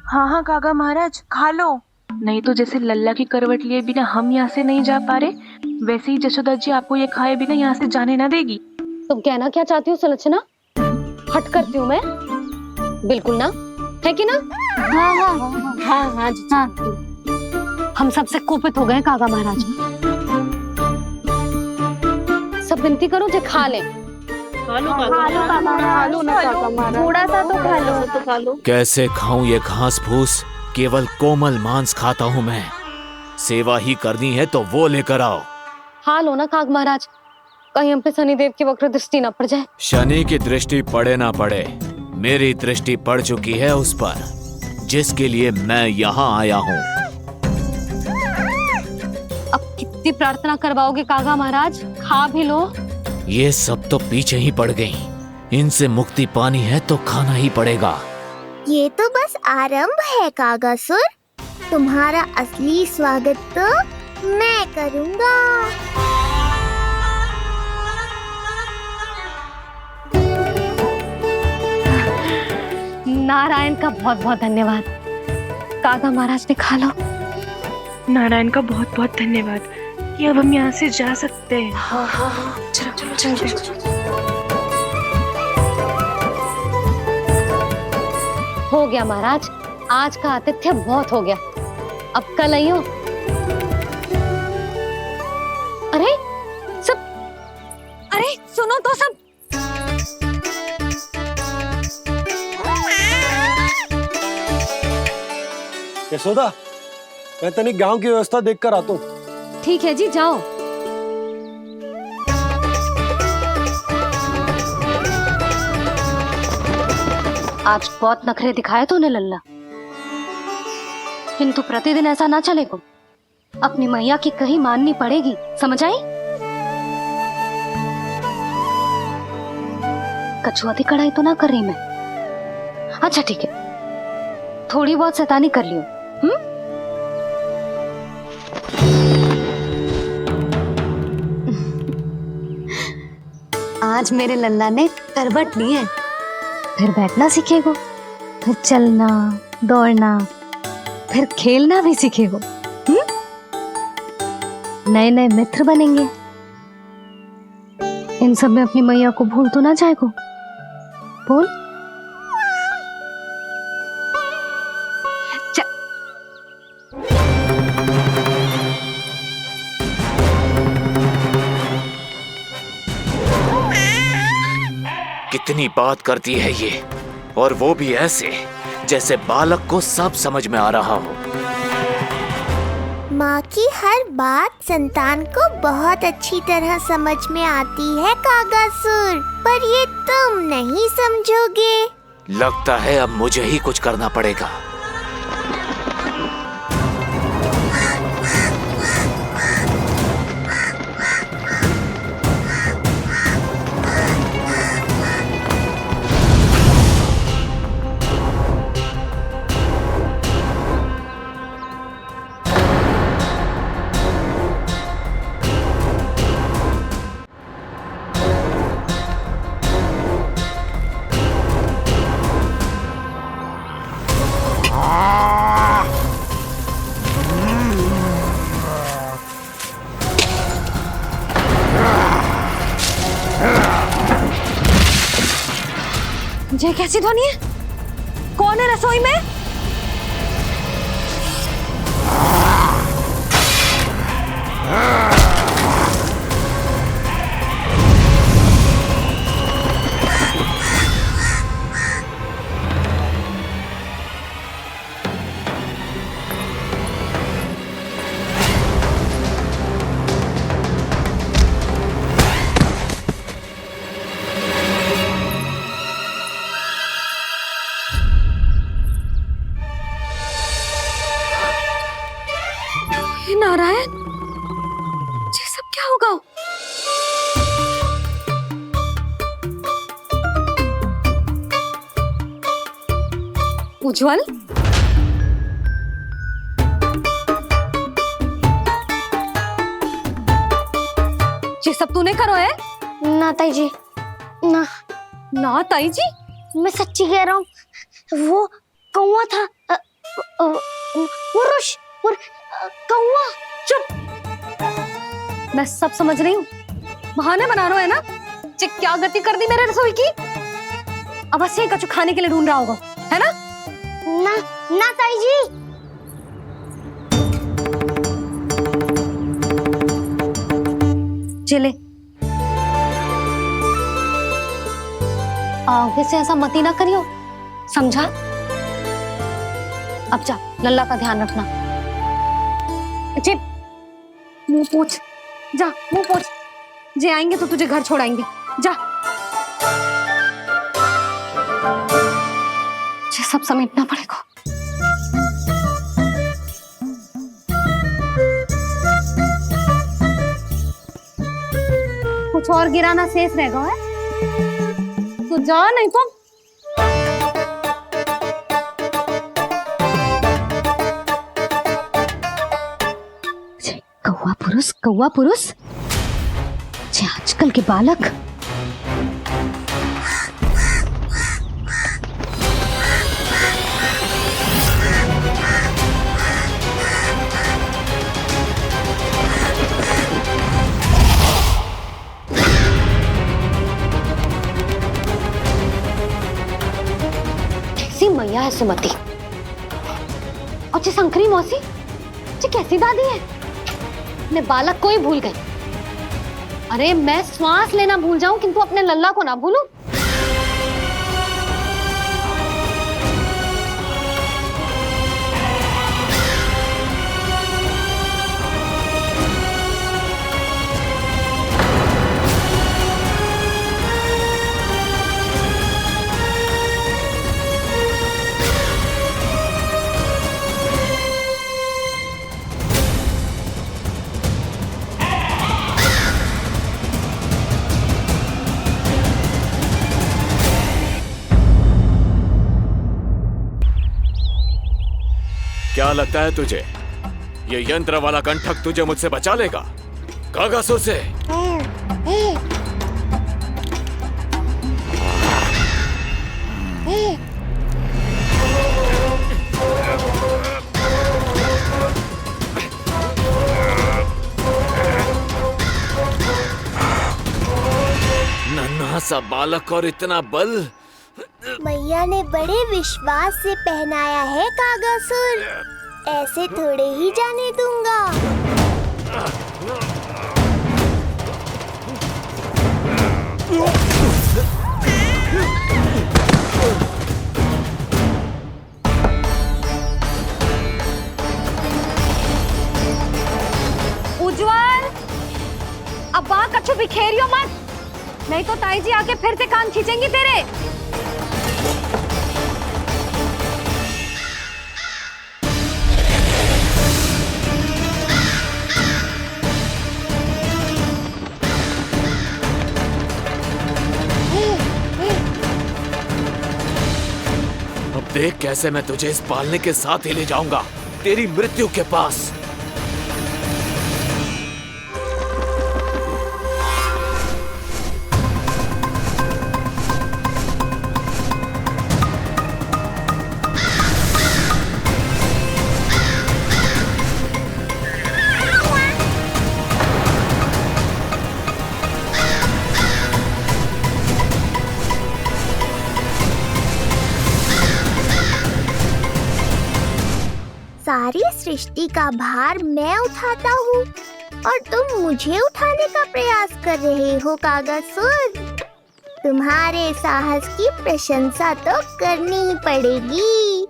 हाँ हाँ काका महाराज खा लो। नहीं तो जैसे लल्ला की करवट लिए बिना हम यहाँ से नहीं जा पा रहे, वैसे ही जशोदा जी आपको ये खाए बिना यहाँ से जाने ना देगी। तुम कहना क्या चाहती हो सुलोचना? हट करती हूँ मैं? बिल्कुल ना, है कि ना? हाँ हाँ हाँ हाँ जी हाँ। हम सबसे कोपित हो गए काका महाराज। सब विनती करो जो खा ले। थोड़ा सा तो खा लो। कैसे खाऊं ये घास फूस? केवल कोमल मांस खाता हूँ मैं। सेवा ही करनी है तो वो लेकर आओ। खा लो ना काग महाराज, कहीं हम पे शनिदेव की वक्र दृष्टि ना पड़ जाए। शनि की दृष्टि पड़े ना पड़े, मेरी दृष्टि पड़ चुकी है उस पर, जिसके लिए मैं यहाँ आया हूँ। अब कितनी प्रार्थना करवाओगे कागा महाराज? खा भी लो। ये सब तो पीछे ही पड़ गई, इनसे मुक्ति पानी है तो खाना ही पड़ेगा। ये तो बस आरंभ है कागासुर, तुम्हारा असली स्वागत तो मैं करूँगा। नारायण का बहुत बहुत धन्यवाद। कागा महाराज ने खा लो। नारायण का बहुत बहुत धन्यवाद कि अब हम यहाँ से जा सकते हैं। चलो चलो चलो। हो गया महाराज, आज का आतिथ्य बहुत हो गया, अब कल आइयो। अरे सब, अरे सुनो तो सब। यशोदा, मैं तनिक गांव की व्यवस्था देखकर आता हूँ। ठीक है जी, जाओ। आज बहुत नखरे दिखाए तूने लल्ला, किंतु प्रतिदिन ऐसा ना चलेगा। अपनी मैया की कहीं माननी पड़ेगी, समझ आई? कछुआती कढ़ाई तो ना कर रही मैं। अच्छा ठीक है, थोड़ी बहुत शैतानी कर लियो। आज मेरे लल्ला ने करवट ली है, फिर बैठना सीखेगो, फिर चलना दौड़ना, फिर खेलना भी सीखेगो। नए नए मित्र बनेंगे। इन सब में अपनी मैया को भूल तो ना जाएगो। बोल। कितनी बात करती है ये, और वो भी ऐसे जैसे बालक को सब समझ में आ रहा हो। माँ की हर बात संतान को बहुत अच्छी तरह समझ में आती है कागासुर, पर ये तुम नहीं समझोगे। लगता है अब मुझे ही कुछ करना पड़ेगा। ये कैसी ध्वनि है? कौन है रसोई में? नारायण, ये सब क्या होगा? उज्जवल, ये सब तूने करो है? ना ताई जी, ना ना ताई जी, मैं सच्ची कह रहा हूँ, वो कौवा था। कौवा। चुप। मैं सब समझ रही हूँ, बहाने बना रहा है ना। क्या गति कर दी मेरे रसोई की। अब बस ये कछु खाने के लिए ढूंढ रहा होगा, है ना? ना ना ताई जी। चले, आगे से ऐसा मती ना करियो, समझा? अब जा, लल्ला का ध्यान रखना। मुंह पोछ, जा मुंह पोछ। जे आएंगे तो तुझे घर छोड़ाएंगे, जा। ये सब समेटना पड़ेगा। कुछ और गिराना शेष रहेगा है? तो जा, नहीं तो कौवा पुरुष आजकल के बालक। कैसी मैया है सुमति, और ये शंकरी मौसी, ये कैसी दादी है? अपने बालक को ही भूल गई। अरे मैं श्वास लेना भूल जाऊं किंतु अपने लल्ला को ना भूलूं। क्या लगता है तुझे ये यंत्र वाला कंठक तुझे मुझसे बचा लेगा? कागासुर से। नन्हा सा बालक और इतना बल। मैया ने बड़े विश्वास से पहनाया है कागासुर, ऐसे थोड़े ही जाने दूंगा। उज्जवल, अब बात कछु बिखेरियो मत, नहीं तो ताई जी आके फिर से कान खींचेंगी तेरे। अब देख कैसे मैं तुझे इस पालने के साथ ही ले जाऊंगा तेरी मृत्यु के पास। सारी सृष्टि का भार मैं उठाता हूँ और तुम मुझे उठाने का प्रयास कर रहे हो कागासुर। तुम्हारे साहस की प्रशंसा तो करनी ही पड़ेगी।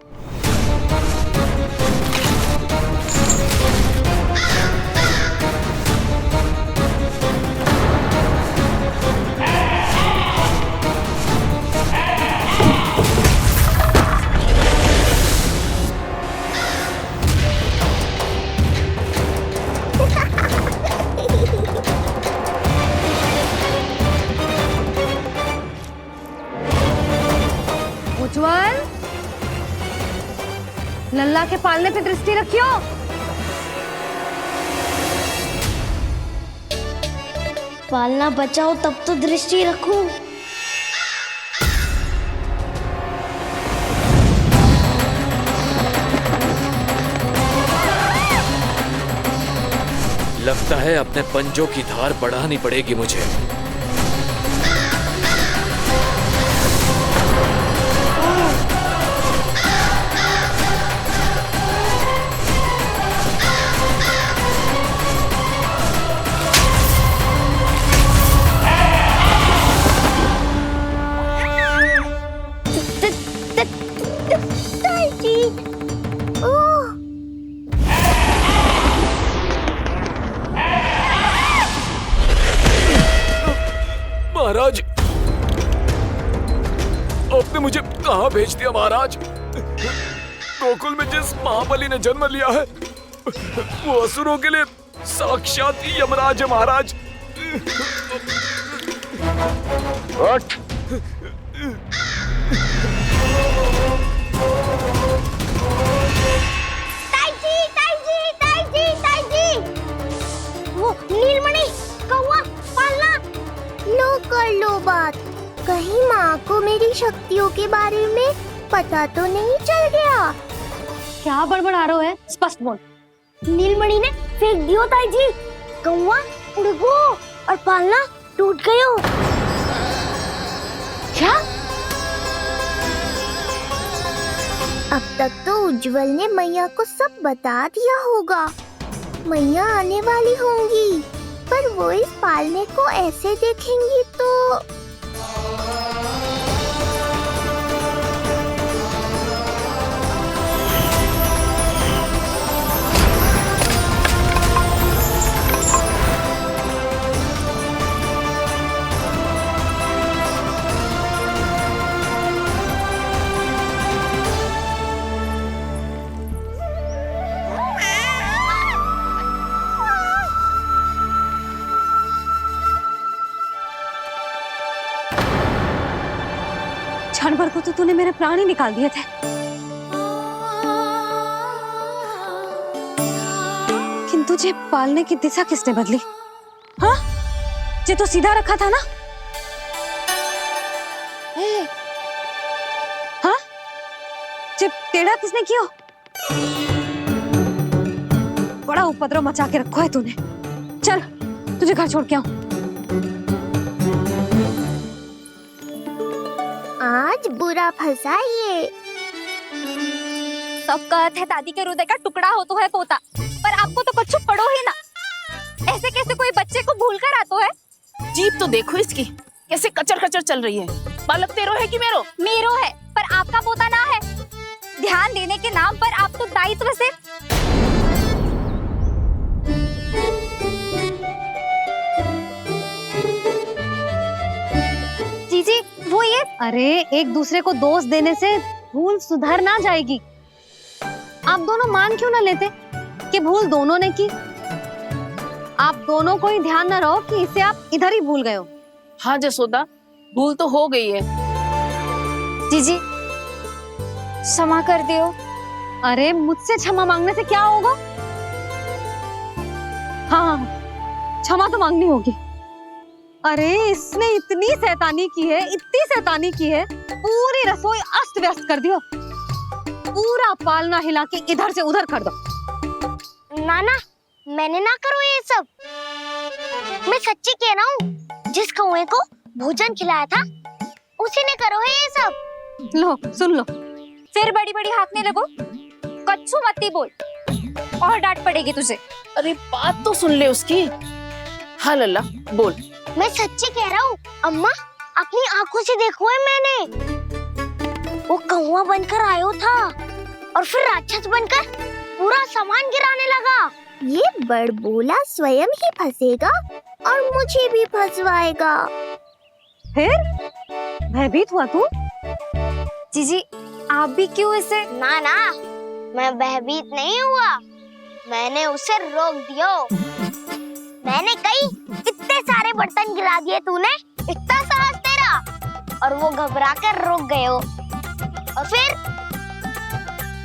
उज्जवल, लल्ला के पालने पे दृष्टि रखियो। पालना बचाओ तब तो दृष्टि रखूं। लगता है अपने पंजों की धार बढ़ानी पड़ेगी मुझे। महाराज, आपने मुझे कहाँ भेज दिया महाराज? गोकुल में जिस महाबली ने जन्म लिया है वो असुरों के लिए साक्षात यमराज है महाराज। उठ। वो नीलमणि, कौवा, पालना। लो कर लो बात। कहीं माँ को मेरी शक्तियों के बारे में पता तो नहीं चल गया? क्या बड़बड़ा रहे हो है? स्पष्ट बोल। नीलमणि ने फेंक दियो ताई जी। कौवा उड़ गयो और पालना टूट गयो। क्या? अब तक तो उज्जवल ने मैया को सब बता दिया होगा। मैया आने वाली होंगी, पर वो इस पालने को ऐसे देखेंगी तो क्षण भर को तो तूने मेरे प्राण ही निकाल दिए थे। किंतु तुझे पालने की दिशा किसने बदली? हाँ, ये तो सीधा रखा था ना? हाँ, ये टेढ़ा किसने किया? बड़ा उपद्रव मचा के रखा है तूने। चल, तुझे घर छोड़ के आऊं। आज बुरा फंसा ये। सब कहते हैं दादी के हृदय का टुकड़ा हो तो है पोता, पर आपको तो कुछ पड़ो ही ना। ऐसे कैसे कोई बच्चे को भूल कर आता है? जीभ तो देखो इसकी, कैसे कचर कचर चल रही है। बालक तेरो है कि मेरो? मेरो है, पर आपका पोता ना है। ध्यान देने के नाम पर आप तो दायित्व से जीजी वो ये। अरे एक दूसरे को दोष देने से भूल सुधर ना जाएगी। आप दोनों मान क्यों ना लेते कि भूल दोनों ने की? आप दोनों को ही ध्यान न रहो कि इसे आप इधर ही भूल गए हो। हाँ जसोदा, भूल तो हो गई है। जीजी क्षमा कर दियो। अरे मुझसे क्षमा मांगने से क्या होगा? हाँ, क्षमा तो मांगनी होगी। अरे इसने इतनी शैतानी की है, इतनी शैतानी की है, पूरी रसोई अस्त व्यस्त कर दियो। पूरा पालना हिला के इधर से उधर कर दो। नाना, मैंने ना करो ये सब। मैं सच्ची कह रहा हूँ, जिस कौवे को भोजन खिलाया था उसी ने करो है ये सब। लो सुन लो। फिर बड़ी बड़ी हाँकने लगो। कच्छू मत बोल और डांट पड़ेगी तुझे। अरे बात तो सुन ले उसकी। हाँ लल्ला बोल। मैं सच्ची कह रहा हूँ अम्मा, अपनी आंखों से देखो है मैंने। वो कौवा बनकर आयो था और फिर राक्षस बनकर पूरा सामान गिराने लगा। ये बड़बोला स्वयं ही फंसेगा और मुझे भी फंसवाएगा। फिर भयभीत हुआ तू? जीजी आप भी क्यों इसे? ना ना, मैं भयभीत नहीं हुआ, मैंने उसे रोक दिया। मैंने कही इतने सारे बर्तन गिरा दिए तूने, इतना साहस तेरा, और वो घबरा कर रुक गए हो। और फिर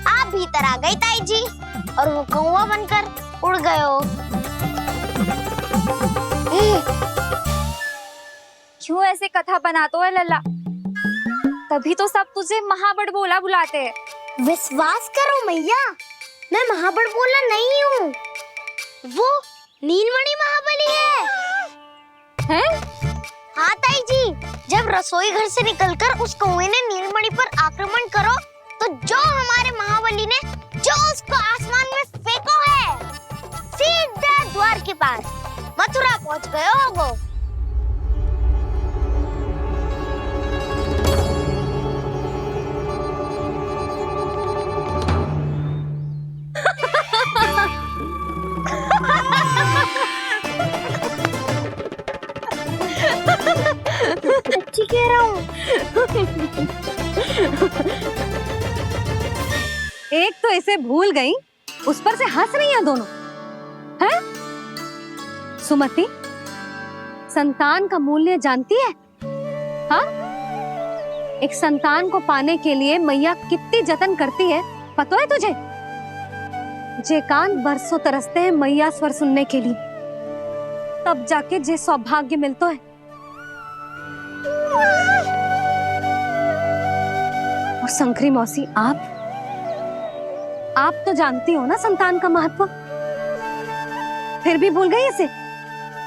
आप भीतर आ गई ताई जी और वो कौवा बनकर उड़ गए हो। क्यों ऐसे कथा बनाते हो लल्ला? तभी तो सब तुझे महाबड़ बोला बुलाते हैं। विश्वास करो मैया, मैं महाबड़ बोला नहीं हूँ। वो नीलमणि महाबली है। हाँ ताई जी, जब रसोई घर से निकलकर उस कौवे ने नीलमणि पर आक्रमण करो तो जो हमारे महाबली ने जो उसको आसमान में फेंको है, सीधा द्वार के पास मथुरा पहुंच गए होगो। सच्ची कह रहा हूँ। एक तो इसे भूल गई, उस पर से हंस रही हैं दोनों। हैं? सुमति, संतान का मूल्य जानती है? हाँ? एक संतान को पाने के लिए मैया कितनी जतन करती है, पता है तुझे? जे कान बरसों तरसते हैं मैया स्वर सुनने के लिए, तब जाके जे सौभाग्य मिलता है। और शंकरी मौसी, आप तो जानती हो ना संतान का महत्व, फिर भी भूल गई इसे?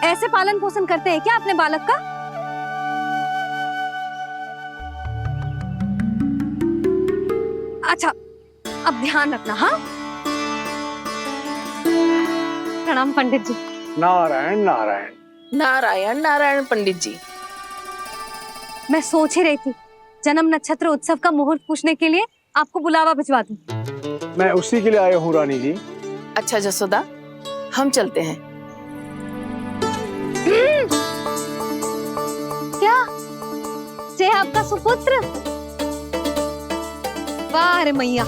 ऐसे पालन पोषण करते हैं क्या अपने बालक का? अच्छा, अब ध्यान रखना। हाँ, प्रणाम पंडित जी। नारायण नारायण। नारायण नारायण पंडित जी। मैं सोच ही रही थी जन्म नक्षत्र उत्सव का मुहूर्त पूछने के लिए आपको बुलावा भिजवा दूं। मैं उसी के लिए आया हूँ रानी जी। अच्छा जसोदा, हम चलते हैं। क्या जे आपका सुपुत्र? वाह रे मैया।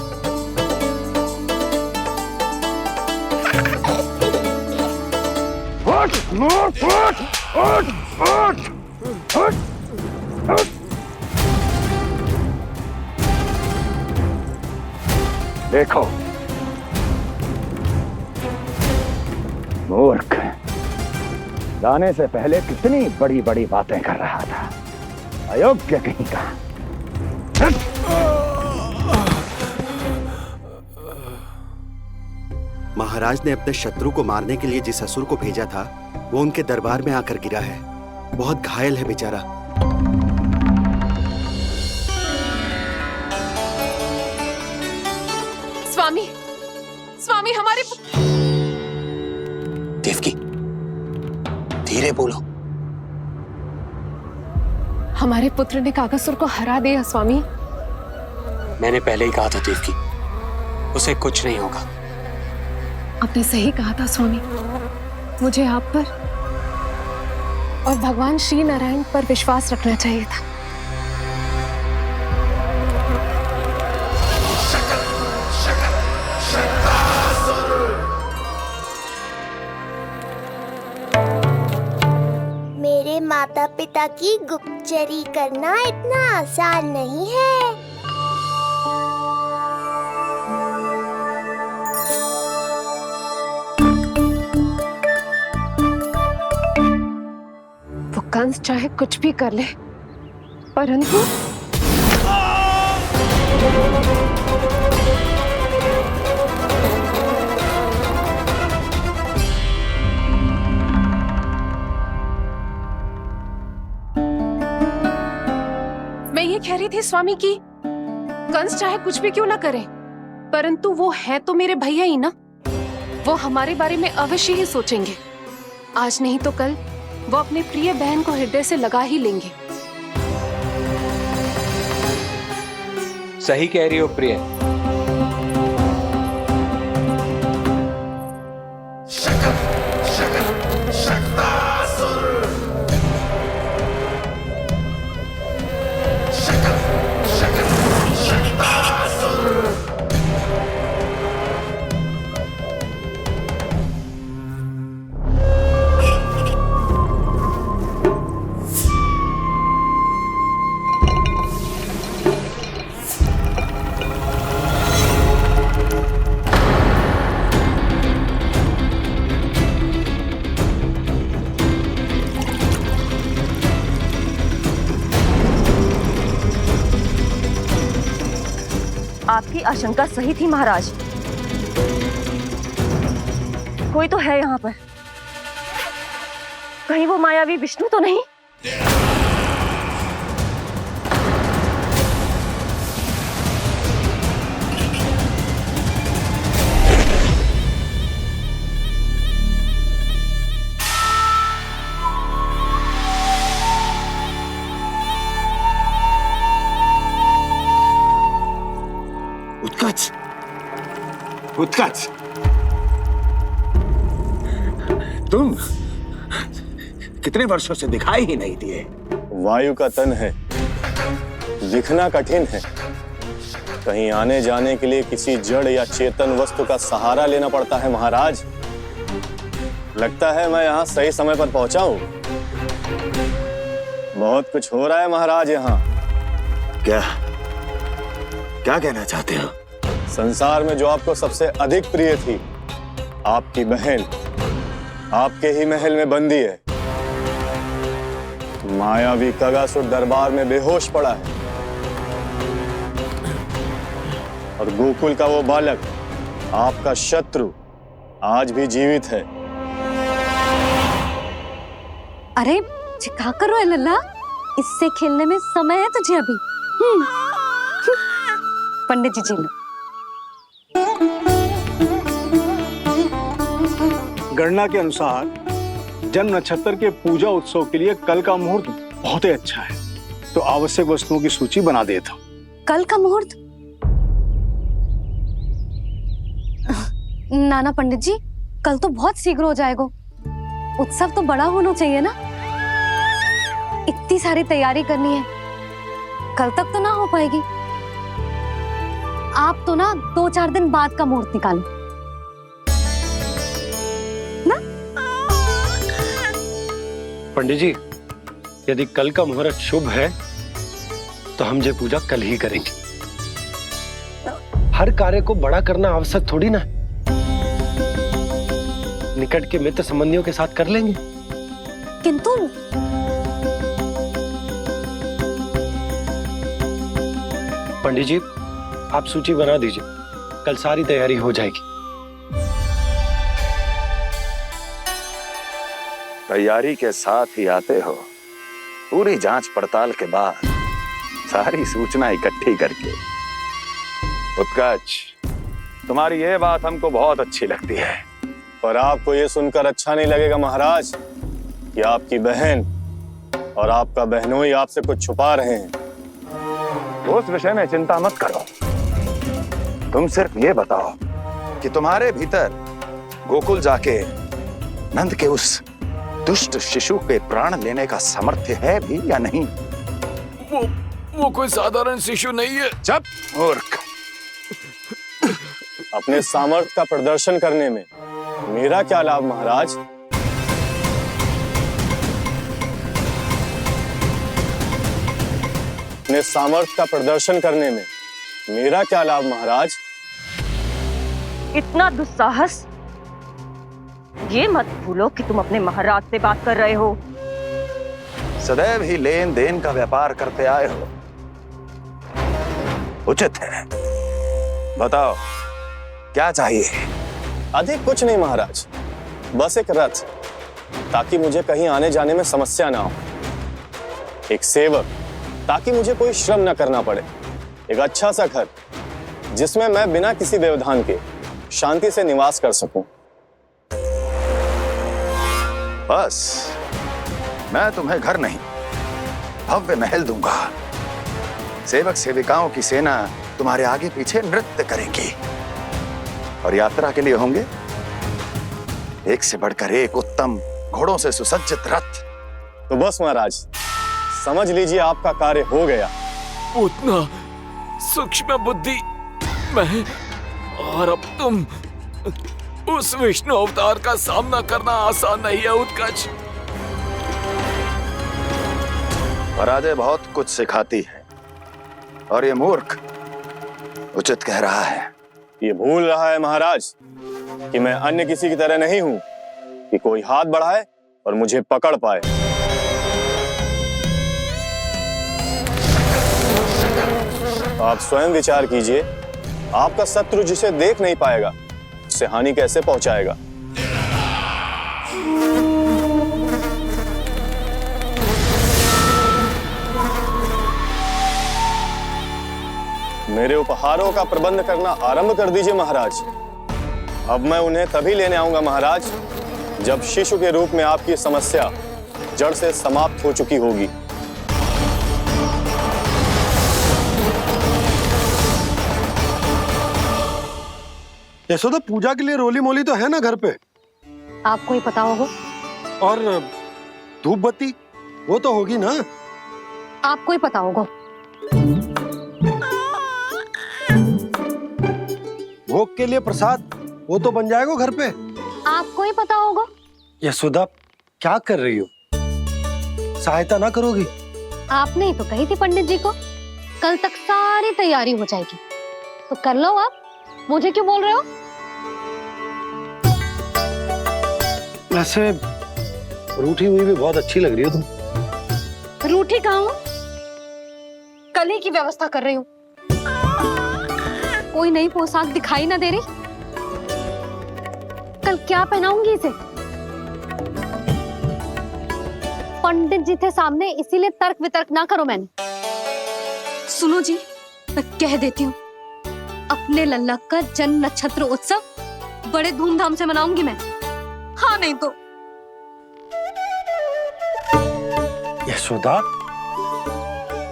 देखो मूर्ख, जाने से पहले कितनी बड़ी बड़ी बातें कर रहा था, अयोग्य कहीं का। महाराज ने अपने शत्रु को मारने के लिए जिस असुर को भेजा था वो उनके दरबार में आकर गिरा है, बहुत घायल है बेचारा। स्वामी, स्वामी हमारे देवकी, धीरे बोलो। हमारे पुत्र ने काकासुर को हरा दिया स्वामी। मैंने पहले ही कहा था देवकी, उसे कुछ नहीं होगा। आपने सही कहा था स्वामी, मुझे आप पर और भगवान श्री नारायण पर विश्वास रखना चाहिए था। मेरे माता पिता की गुप्तचरी करना इतना आसान नहीं है। वो कंस चाहे कुछ भी कर ले, परंतु मैं ये कह रही थी स्वामी कि कंस चाहे कुछ भी क्यों ना करे, परंतु वो है तो मेरे भैया ही ना। वो हमारे बारे में अवश्य ही सोचेंगे। आज नहीं तो कल वो अपने प्रिय बहन को हृदय से लगा ही लेंगे। सही कह रही हो प्रिय। आपकी आशंका सही थी महाराज। कोई तो है यहाँ पर। कहीं वो मायावी विष्णु तो नहीं? उत्कच, उत्कच, तुम कितने वर्षों से दिखाई ही नहीं दिए। वायु का तन है, दिखना कठिन है। कहीं आने जाने के लिए किसी जड़ या चेतन वस्तु का सहारा लेना पड़ता है महाराज। लगता है मैं यहाँ सही समय पर पहुंचा हूँ। बहुत कुछ हो रहा है महाराज यहाँ। क्या क्या कहना चाहते हो? संसार में जो आपको सबसे अधिक प्रिय थी, आपकी बहन, आपके ही महल में बंदी है। मायावी कगासुर दरबार में बेहोश पड़ा है और गोकुल का वो बालक, आपका शत्रु, आज भी जीवित है। अरे क्या कर रहा है लल्ला? इससे खेलने में समय है तुझे अभी। पंडित जी लो। गणना के अनुसार जन्म नक्षत्र के पूजा उत्सव के लिए कल का मुहूर्त बहुत ही अच्छा है, तो आवश्यक वस्तुओं की सूची बना देता हूँ। कल का मुहूर्त? नाना पंडित जी, कल तो बहुत शीघ्र हो जाएगा। उत्सव तो बड़ा होना चाहिए ना। इतनी सारी तैयारी करनी है, कल तक तो ना हो पाएगी। आप तो ना 2-4 दिन बाद का मुहूर्त निकालो ना। पंडित जी, यदि कल का मुहूर्त शुभ है तो हम ये पूजा कल ही करेंगे। हर कार्य को बड़ा करना आवश्यक थोड़ी ना। निकट के मित्र संबंधियों के साथ कर लेंगे। किंतु पंडित जी, आप सूची बना दीजिए, कल सारी तैयारी हो जाएगी। तैयारी के साथ ही आते हो, पूरी जांच पड़ताल के बाद सारी सूचना इकट्ठी करके। उत्कच, तुम्हारी ये बात हमको बहुत अच्छी लगती है। पर आपको ये सुनकर अच्छा नहीं लगेगा महाराज कि आपकी बहन और आपका बहनोई आपसे कुछ छुपा रहे हैं। उस विषय में चिंता मत करो। तुम सिर्फ ये बताओ कि तुम्हारे भीतर गोकुल जाके नंद के उस दुष्ट शिशु के प्राण लेने का सामर्थ्य है भी या नहीं? वो कोई साधारण शिशु नहीं है। चुप मूर्ख। अपने सामर्थ्य का प्रदर्शन करने में मेरा क्या लाभ महाराज? अपने सामर्थ्य का प्रदर्शन करने में मेरा क्या लाभ महाराज? इतना दुस्साहस? ये मत भूलो कि तुम अपने महाराज से बात कर रहे हो। सदैव ही लेन देन का व्यापार करते आए हो, उचित है। बताओ क्या चाहिए? अधिक कुछ नहीं महाराज, बस एक रथ, ताकि मुझे कहीं आने जाने में समस्या ना हो। एक सेवक, ताकि मुझे कोई श्रम न करना पड़े। एक अच्छा सा घर, जिसमें मैं बिना किसी व्यवधान के शांति से निवास कर सकूं। बस, मैं तुम्हें घर नहीं, भव्य महल दूंगा। सेवक सेविकाओं की सेना तुम्हारे आगे पीछे नृत्य करेंगी और यात्रा के लिए होंगे एक से बढ़कर एक उत्तम घोड़ों से सुसज्जित रथ। तो बस महाराज, समझ लीजिए आपका कार्य हो गया। उतना सूक्ष्म बुद्धि मैं, और अब तुम, उस विष्णु अवतार का सामना करना आसान नहीं है उत्कच। पराजय बहुत कुछ सिखाती है और ये मूर्ख उचित कह रहा है। ये भूल रहा है महाराज कि मैं अन्य किसी की तरह नहीं हूं कि कोई हाथ बढ़ाए और मुझे पकड़ पाए। आप स्वयं विचार कीजिए आपका शत्रु जिसे देख नहीं पाएगा उससे हानि कैसे पहुंचाएगा? मेरे उपहारों का प्रबंध करना आरंभ कर दीजिए महाराज। अब मैं उन्हें तभी लेने आऊंगा महाराज जब शिशु के रूप में आपकी समस्या जड़ से समाप्त हो चुकी होगी। यशोदा, पूजा के लिए रोली मोली तो है ना घर पे? आपको ही पता होगा। और धूप बत्ती वो तो होगी ना? आपको ही पता होगा। भोग के लिए प्रसाद वो तो बन जाएगा घर पे? आपको ही पता होगा। यशोदा, क्या कर रही हो? सहायता ना करोगी? आपने ही तो कही थी पंडित जी को कल तक सारी तैयारी हो जाएगी, तो कर लो आप। मुझे क्यों बोल रहे हो? वैसे रूठी हुई भी बहुत अच्छी लग रही हो तुम। रूठी कहाँ हूँ? कल ही की व्यवस्था कर रही हूँ। कोई नई पोशाक दिखाई ना दे रही? कल क्या पहनाऊंगी इसे? पंडित जी थे सामने, इसीलिए तर्क वितर्क ना करो। मैंने सुनो जी, मैं कह देती हूँ, अपने लल्ला का जन्म नक्षत्र उत्सव बड़े धूमधाम से मनाऊंगी मैं। हाँ नहीं तो। यशोदा,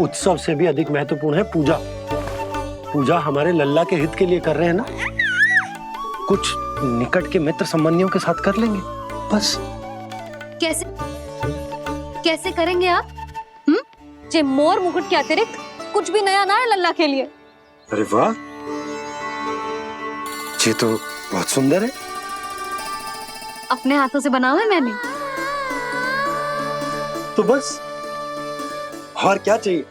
उत्सव से भी अधिक महत्वपूर्ण है पूजा। पूजा हमारे लल्ला के हित के लिए कर रहे हैं ना, कुछ निकट के मित्र संबंधियों के साथ कर लेंगे बस। कैसे कैसे करेंगे आप? जे मोर मुकुट के अतिरिक्त कुछ भी नया ना है लल्ला के लिए। अरे वाह, ये तो बहुत सुंदर है। अपने हाथों से बनाया है मैंने। तो बस और क्या चाहिए?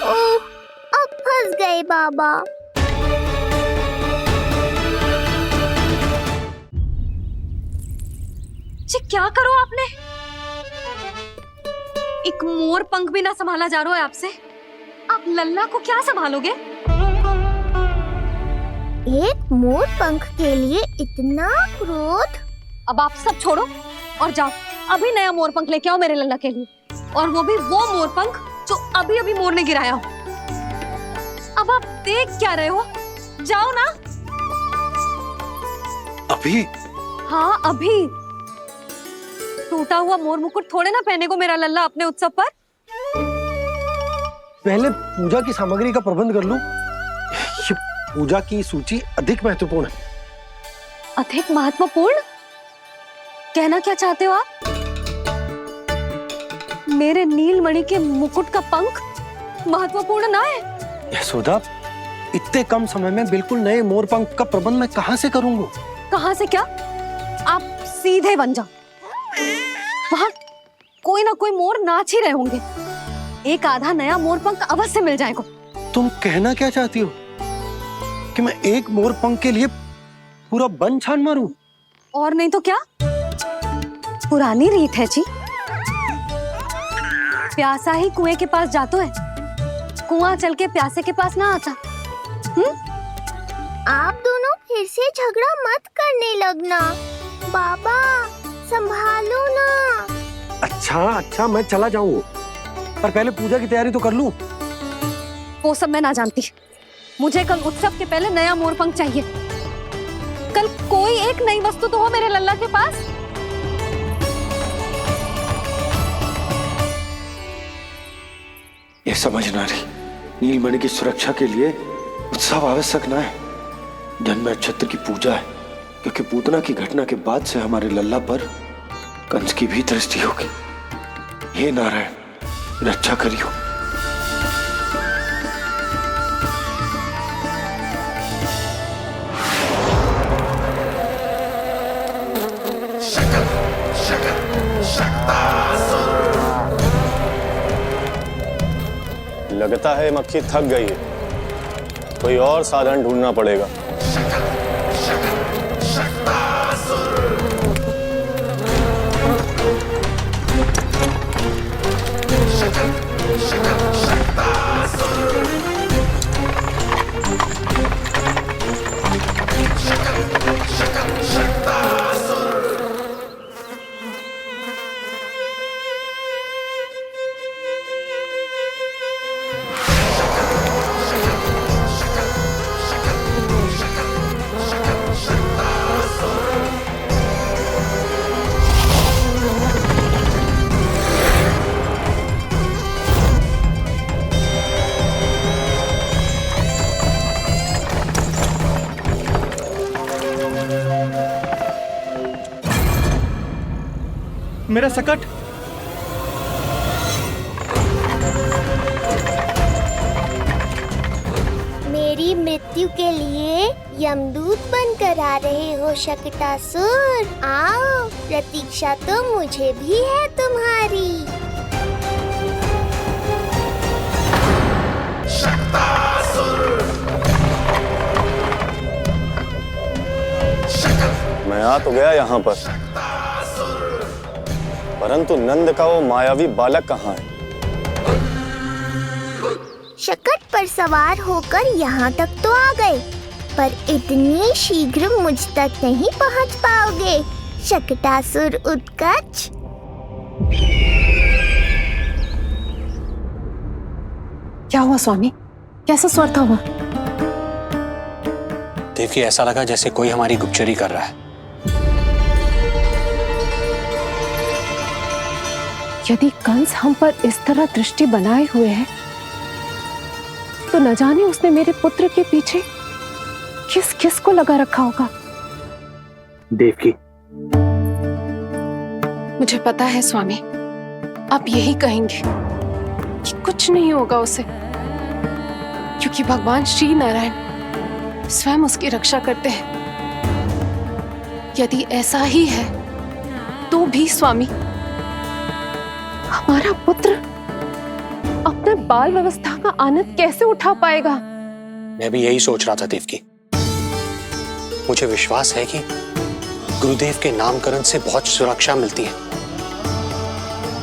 ओह, अब फंस गए बाबा। जी क्या करो आपने? एक मोर पंख भी ना संभाला जा रहा है आपसे। आप लल्ला को क्या संभालोगे? एक मोर पंख के लिए इतना क्रोध? अब आप सब छोड़ो और जाओ, अभी नया मोर पंख लेके आओ मेरे लल्ला के लिए, और वो भी वो मोर पंख जो अभी अभी मोर ने गिराया हो। अब आप देख क्या रहे हो? जाओ ना। अभी? हाँ अभी। टूटा हुआ मोर मुकुट थोड़े ना पहने को मेरा लल्ला अपने उत्सव पर। पहले पूजा की सामग्री का प्रबंध कर लूं। ये पूजा की सूची अधिक महत्वपूर्ण है। अधिक महत्वपूर्ण? कहना क्या चाहते हो आप? मेरे नीलमणि के मुकुट का पंख महत्वपूर्ण ना है? यशोदा, इतने कम समय में बिल्कुल नए मोर पंख का प्रबंध मैं कहां से करूंगा? कहां से क्या? आप सीधे बन जाओ। वहां कोई ना कोई मोर नाच ही रहे होंगे। एक आधा नया मोर पंख अवश्य मिल जाएगा। तुम कहना क्या चाहती हो कि मैं एक मोर पंख के लिए पूरा वन छान मारूं? और नहीं तो क्या, पुरानी रीत है जी। प्यासा ही कुएं के पास जातो है, कुआं चल के प्यासे के पास ना आता। आप दोनों फिर से झगड़ा मत करने लगना। बाबा संभालो ना। अच्छा मैं चला जाऊं, पर पहले पूजा की तैयारी तो कर लूं। वो सब मैं ना जानती। मुझे कल उत्सव के पहले नया मोर पंख चाहिए। कल कोई एक नई वस्तु तो हो मेरे लल्ला के पास। ये समझ ना रही, नीलमणि की सुरक्षा के लिए उत्सव आवश्यक ना है, जन्म नक्षत्र की पूजा है, क्योंकि पूतना की घटना के बाद से हमारे लल्ला पर कंस की भी दृष्टि होगी। हे नारायण, रक्षा करियो। लगता है मक्खी थक गई है, कोई और साधन ढूंढना पड़ेगा। मेरा सकट। मेरी मृत्यु के लिए यमदूत बनकर आ रहे हो शकटासुर? आओ, प्रतीक्षा तो मुझे भी है तुम्हारी। मैं आ तो गया यहाँ पर, परंतु नंद का वो मायावी बालक कहाँ है? शकट पर सवार होकर यहाँ तक तो आ गए, पर इतनी शीघ्र मुझ तक नहीं पहुँच पाओगे शकटासुर उत्कच। क्या हुआ स्वामी? कैसा स्वर था हुआ? देवकी, ऐसा लगा जैसे कोई हमारी गुप्तचरी कर रहा है। यदि कंस हम पर इस तरह दृष्टि बनाए हुए है, तो न जाने उसने मेरे पुत्र के पीछे किस किस को लगा रखा होगा। देवकी, मुझे पता है स्वामी, आप यही कहेंगे कि कुछ नहीं होगा उसे, क्योंकि भगवान श्री नारायण स्वयं उसकी रक्षा करते हैं। यदि ऐसा ही है तो भी स्वामी, हमारा पुत्र अपने बाल व्यवस्था का आनंद कैसे उठा पाएगा? मैं भी यही सोच रहा था देवकी। मुझे विश्वास है कि गुरुदेव के नामकरण से बहुत सुरक्षा मिलती है।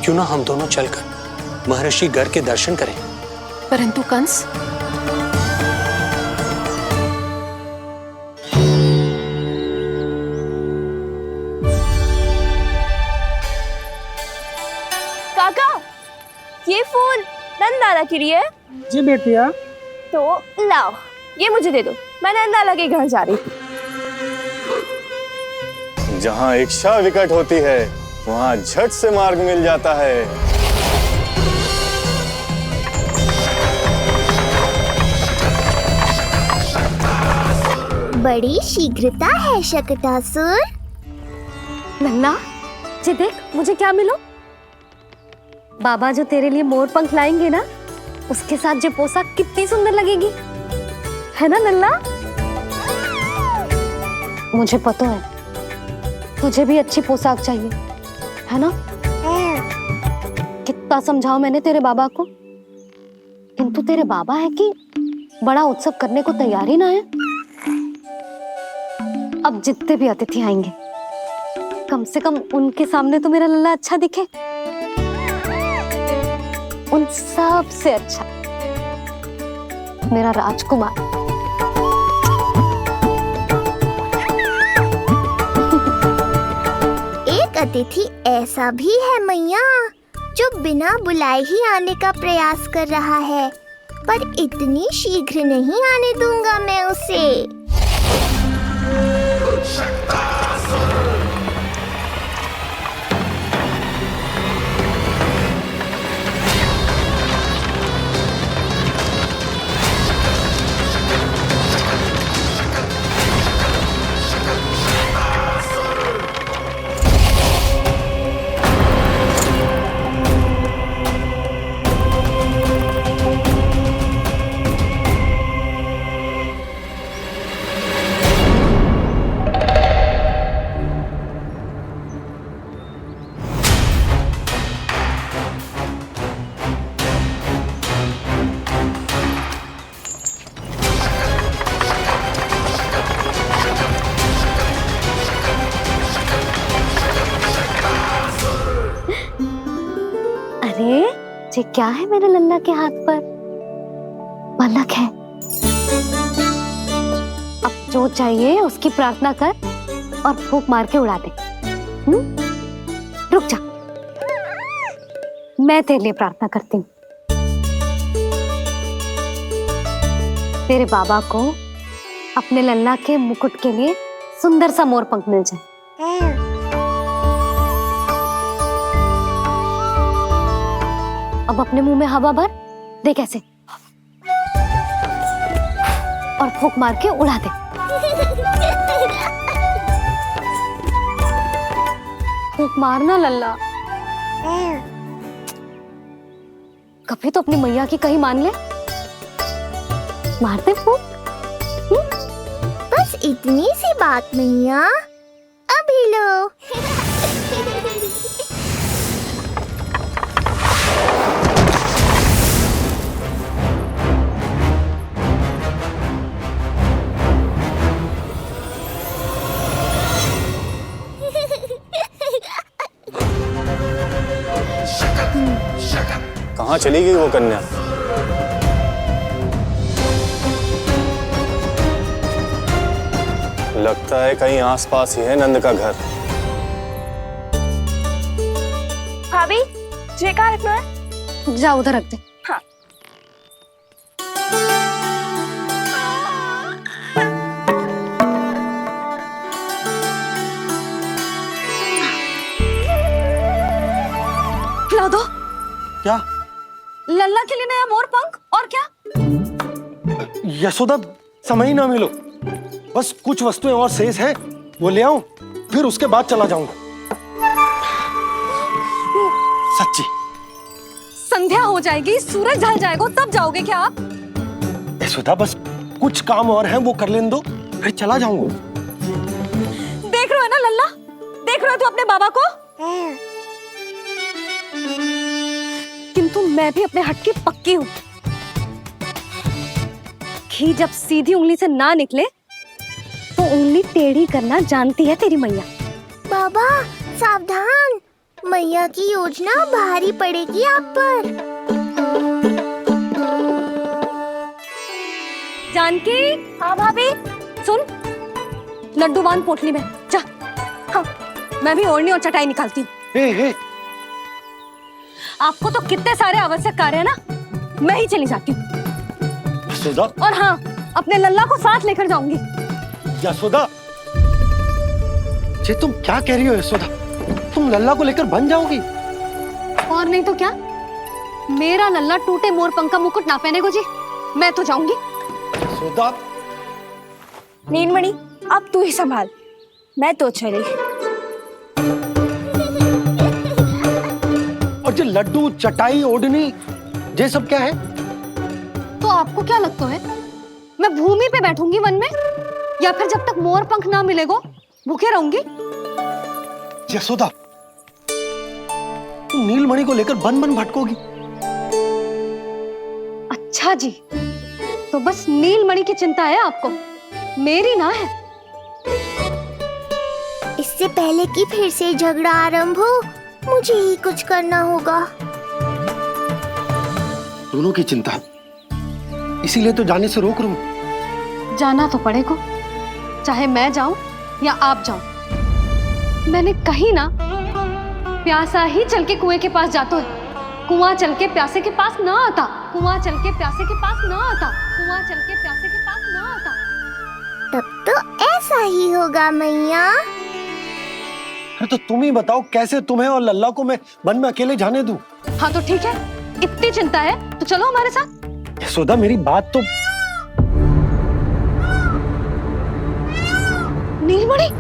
क्यों ना हम दोनों चलकर महर्षि गर के दर्शन करें? परंतु कंस, काका, ये फूल नंदाला के लिए है? जी बेटिया। तो लाओ, ये मुझे दे दो, मैं नंदाला के घर जा रही थी। जहाँ इच्छा विकट होती है, वहाँ झट से मार्ग मिल जाता है। बड़ी शीघ्रता है शकटासुर। नन्ना, जी देख मुझे क्या मिलो। बाबा जो तेरे लिए मोर पंख लाएंगे ना, उसके साथ जो पोशाक कितनी सुंदर लगेगी, है ना नन्ना? मुझे पता है तुझे भी अच्छी पोशाक चाहिए, है ना? कितना समझाओ मैंने तेरे बाबा को, किंतु तेरे बाबा है कि बड़ा उत्सव करने को तैयार ही ना है। अब जितने भी अतिथि आएंगे, कम से कम उनके सामने तो मेरा लल्ला अच्छा दिखे। उन सब से अच्छा मेरा राजकुमार। एक अतिथि ऐसा भी है मैया, जो बिना बुलाए ही आने का प्रयास कर रहा है, पर इतनी शीघ्र नहीं आने दूंगा मैं उसे। अरे ये क्या है मेरे लल्ला के हाथ पर? पलक है। अब जो चाहिए उसकी प्रार्थना कर और फूंक मार के उड़ा दे। रुक जा, मैं तेरे लिए प्रार्थना करती हूँ। तेरे बाबा को अपने लल्ला के मुकुट के लिए सुंदर सा मोर पंख मिल जाए। अब अपने मुंह में हवा भर दे कैसे, और फूंक मार के उड़ा दे। फूंक मारना लल्ला। कभी तो अपनी मैया की कहीं मान ले। मारते फूक। बस इतनी सी बात मैया, अभी लो। कहाँ चली गई वो कन्या? लगता है कहीं आसपास ही है नंद का घर। भाभी ये कहाँ रखना है? जा उधर रख दे। हाँ। खिला दो। क्या? लल्ला के लिए नया मोर पंख और क्या? यशोदा समय ही ना मिलो, बस कुछ वस्तुएं और शेष है वो ले आऊं, फिर उसके बाद चला जाऊंगा। सच्ची। संध्या हो जाएगी, सूरज ढल जाएगा, तब जाओगे क्या आप? यशोदा बस कुछ काम और हैं वो कर लेने दो, फिर चला जाऊंगा। देख रहे हो ना लल्ला, देख रहे हो तू अपने बाबा को? किंतु मैं भी अपने हट की पक्की हूँ। घी जब सीधी उंगली से ना निकले तो उंगली टेढ़ी करना जानती है तेरी मैया। बाबा सावधान, मैया की योजना भारी पड़ेगी आप पर। जानकी। हाँ भाभी। सुन, लड्डू बांध पोटली में, जा। हाँ, मैं भी ओढ़नी और चटाई निकालती हूँ। आपको तो कितने सारे आवश्यक कार्य है ना, मैं ही चली जाती हूँ। यशोदा। और हाँ, अपने लल्ला को साथ लेकर जाऊंगी। यशोदा, ये तुम क्या कह रही हो यशोदा? तुम लल्ला को लेकर बन जाओगी? और नहीं तो क्या, मेरा लल्ला टूटे मोर पंख का मुकुट ना पहने को जी, मैं तो जाऊंगी। यशोदा। नीलमणि अब तू ही संभाल, मैं तो चली। और ये लड्डू चटाई ओढ़नी ये सब क्या है? तो आपको क्या लगता है मैं भूमि पे बैठूंगी वन में, या फिर जब तक मोर पंख ना मिलेगा भूखे रहूंगी? यशोदा, तुम नीलमणि को लेकर बन बन भटकोगी। अच्छा जी, तो बस नीलमणि की चिंता है आपको, मेरी ना है। इससे पहले कि फिर से झगड़ा आरंभ हो, मुझे ही कुछ करना होगा। दोनों की चिंता, इसीलिए तो जाने से रोक रहा हूं। जाना तो पड़ेगा, चाहे मैं जाऊं या आप जाओ। मैंने कहीं ना प्यासा ही चल के कुएं के पास जाता है, कुआं चल के प्यासे के पास ना आता, कुआं चल के प्यासे के पास ना आता, कुआं चल के प्यासे के पास ना आता। तब तो ऐसा ही होगा मैया। अरे तो तुम ही बताओ, कैसे तुम्हें और लल्ला को मैं वन में अकेले जाने दूं? हाँ तो ठीक है, इतनी चिंता है तो चलो हमारे साथ। यशोदा, मेरी बात तो। नीलमणि,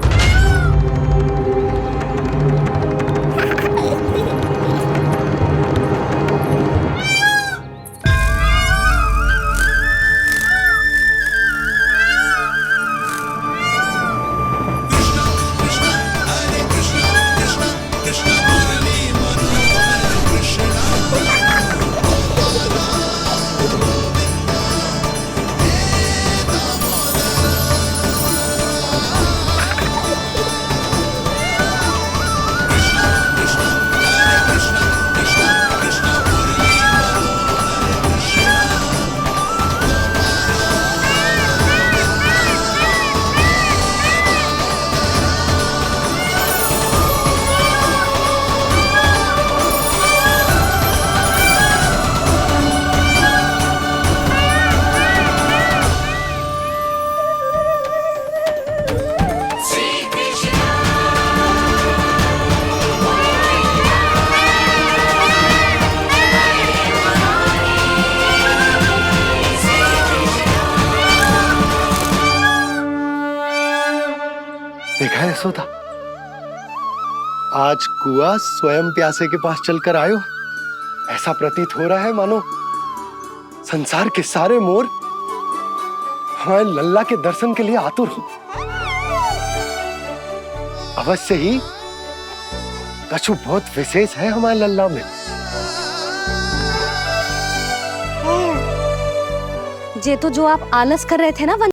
देखा है यशोदा, आज कुआ स्वयं प्यासे के पास चलकर आयो। ऐसा प्रतीत हो रहा है मानो संसार के सारे मोर हमारे लल्ला के दर्शन के लिए आतुर हो। अवश्य ही कछु बहुत विशेष है हमारे लल्ला में। ये तो जो आप आलस कर रहे थे ना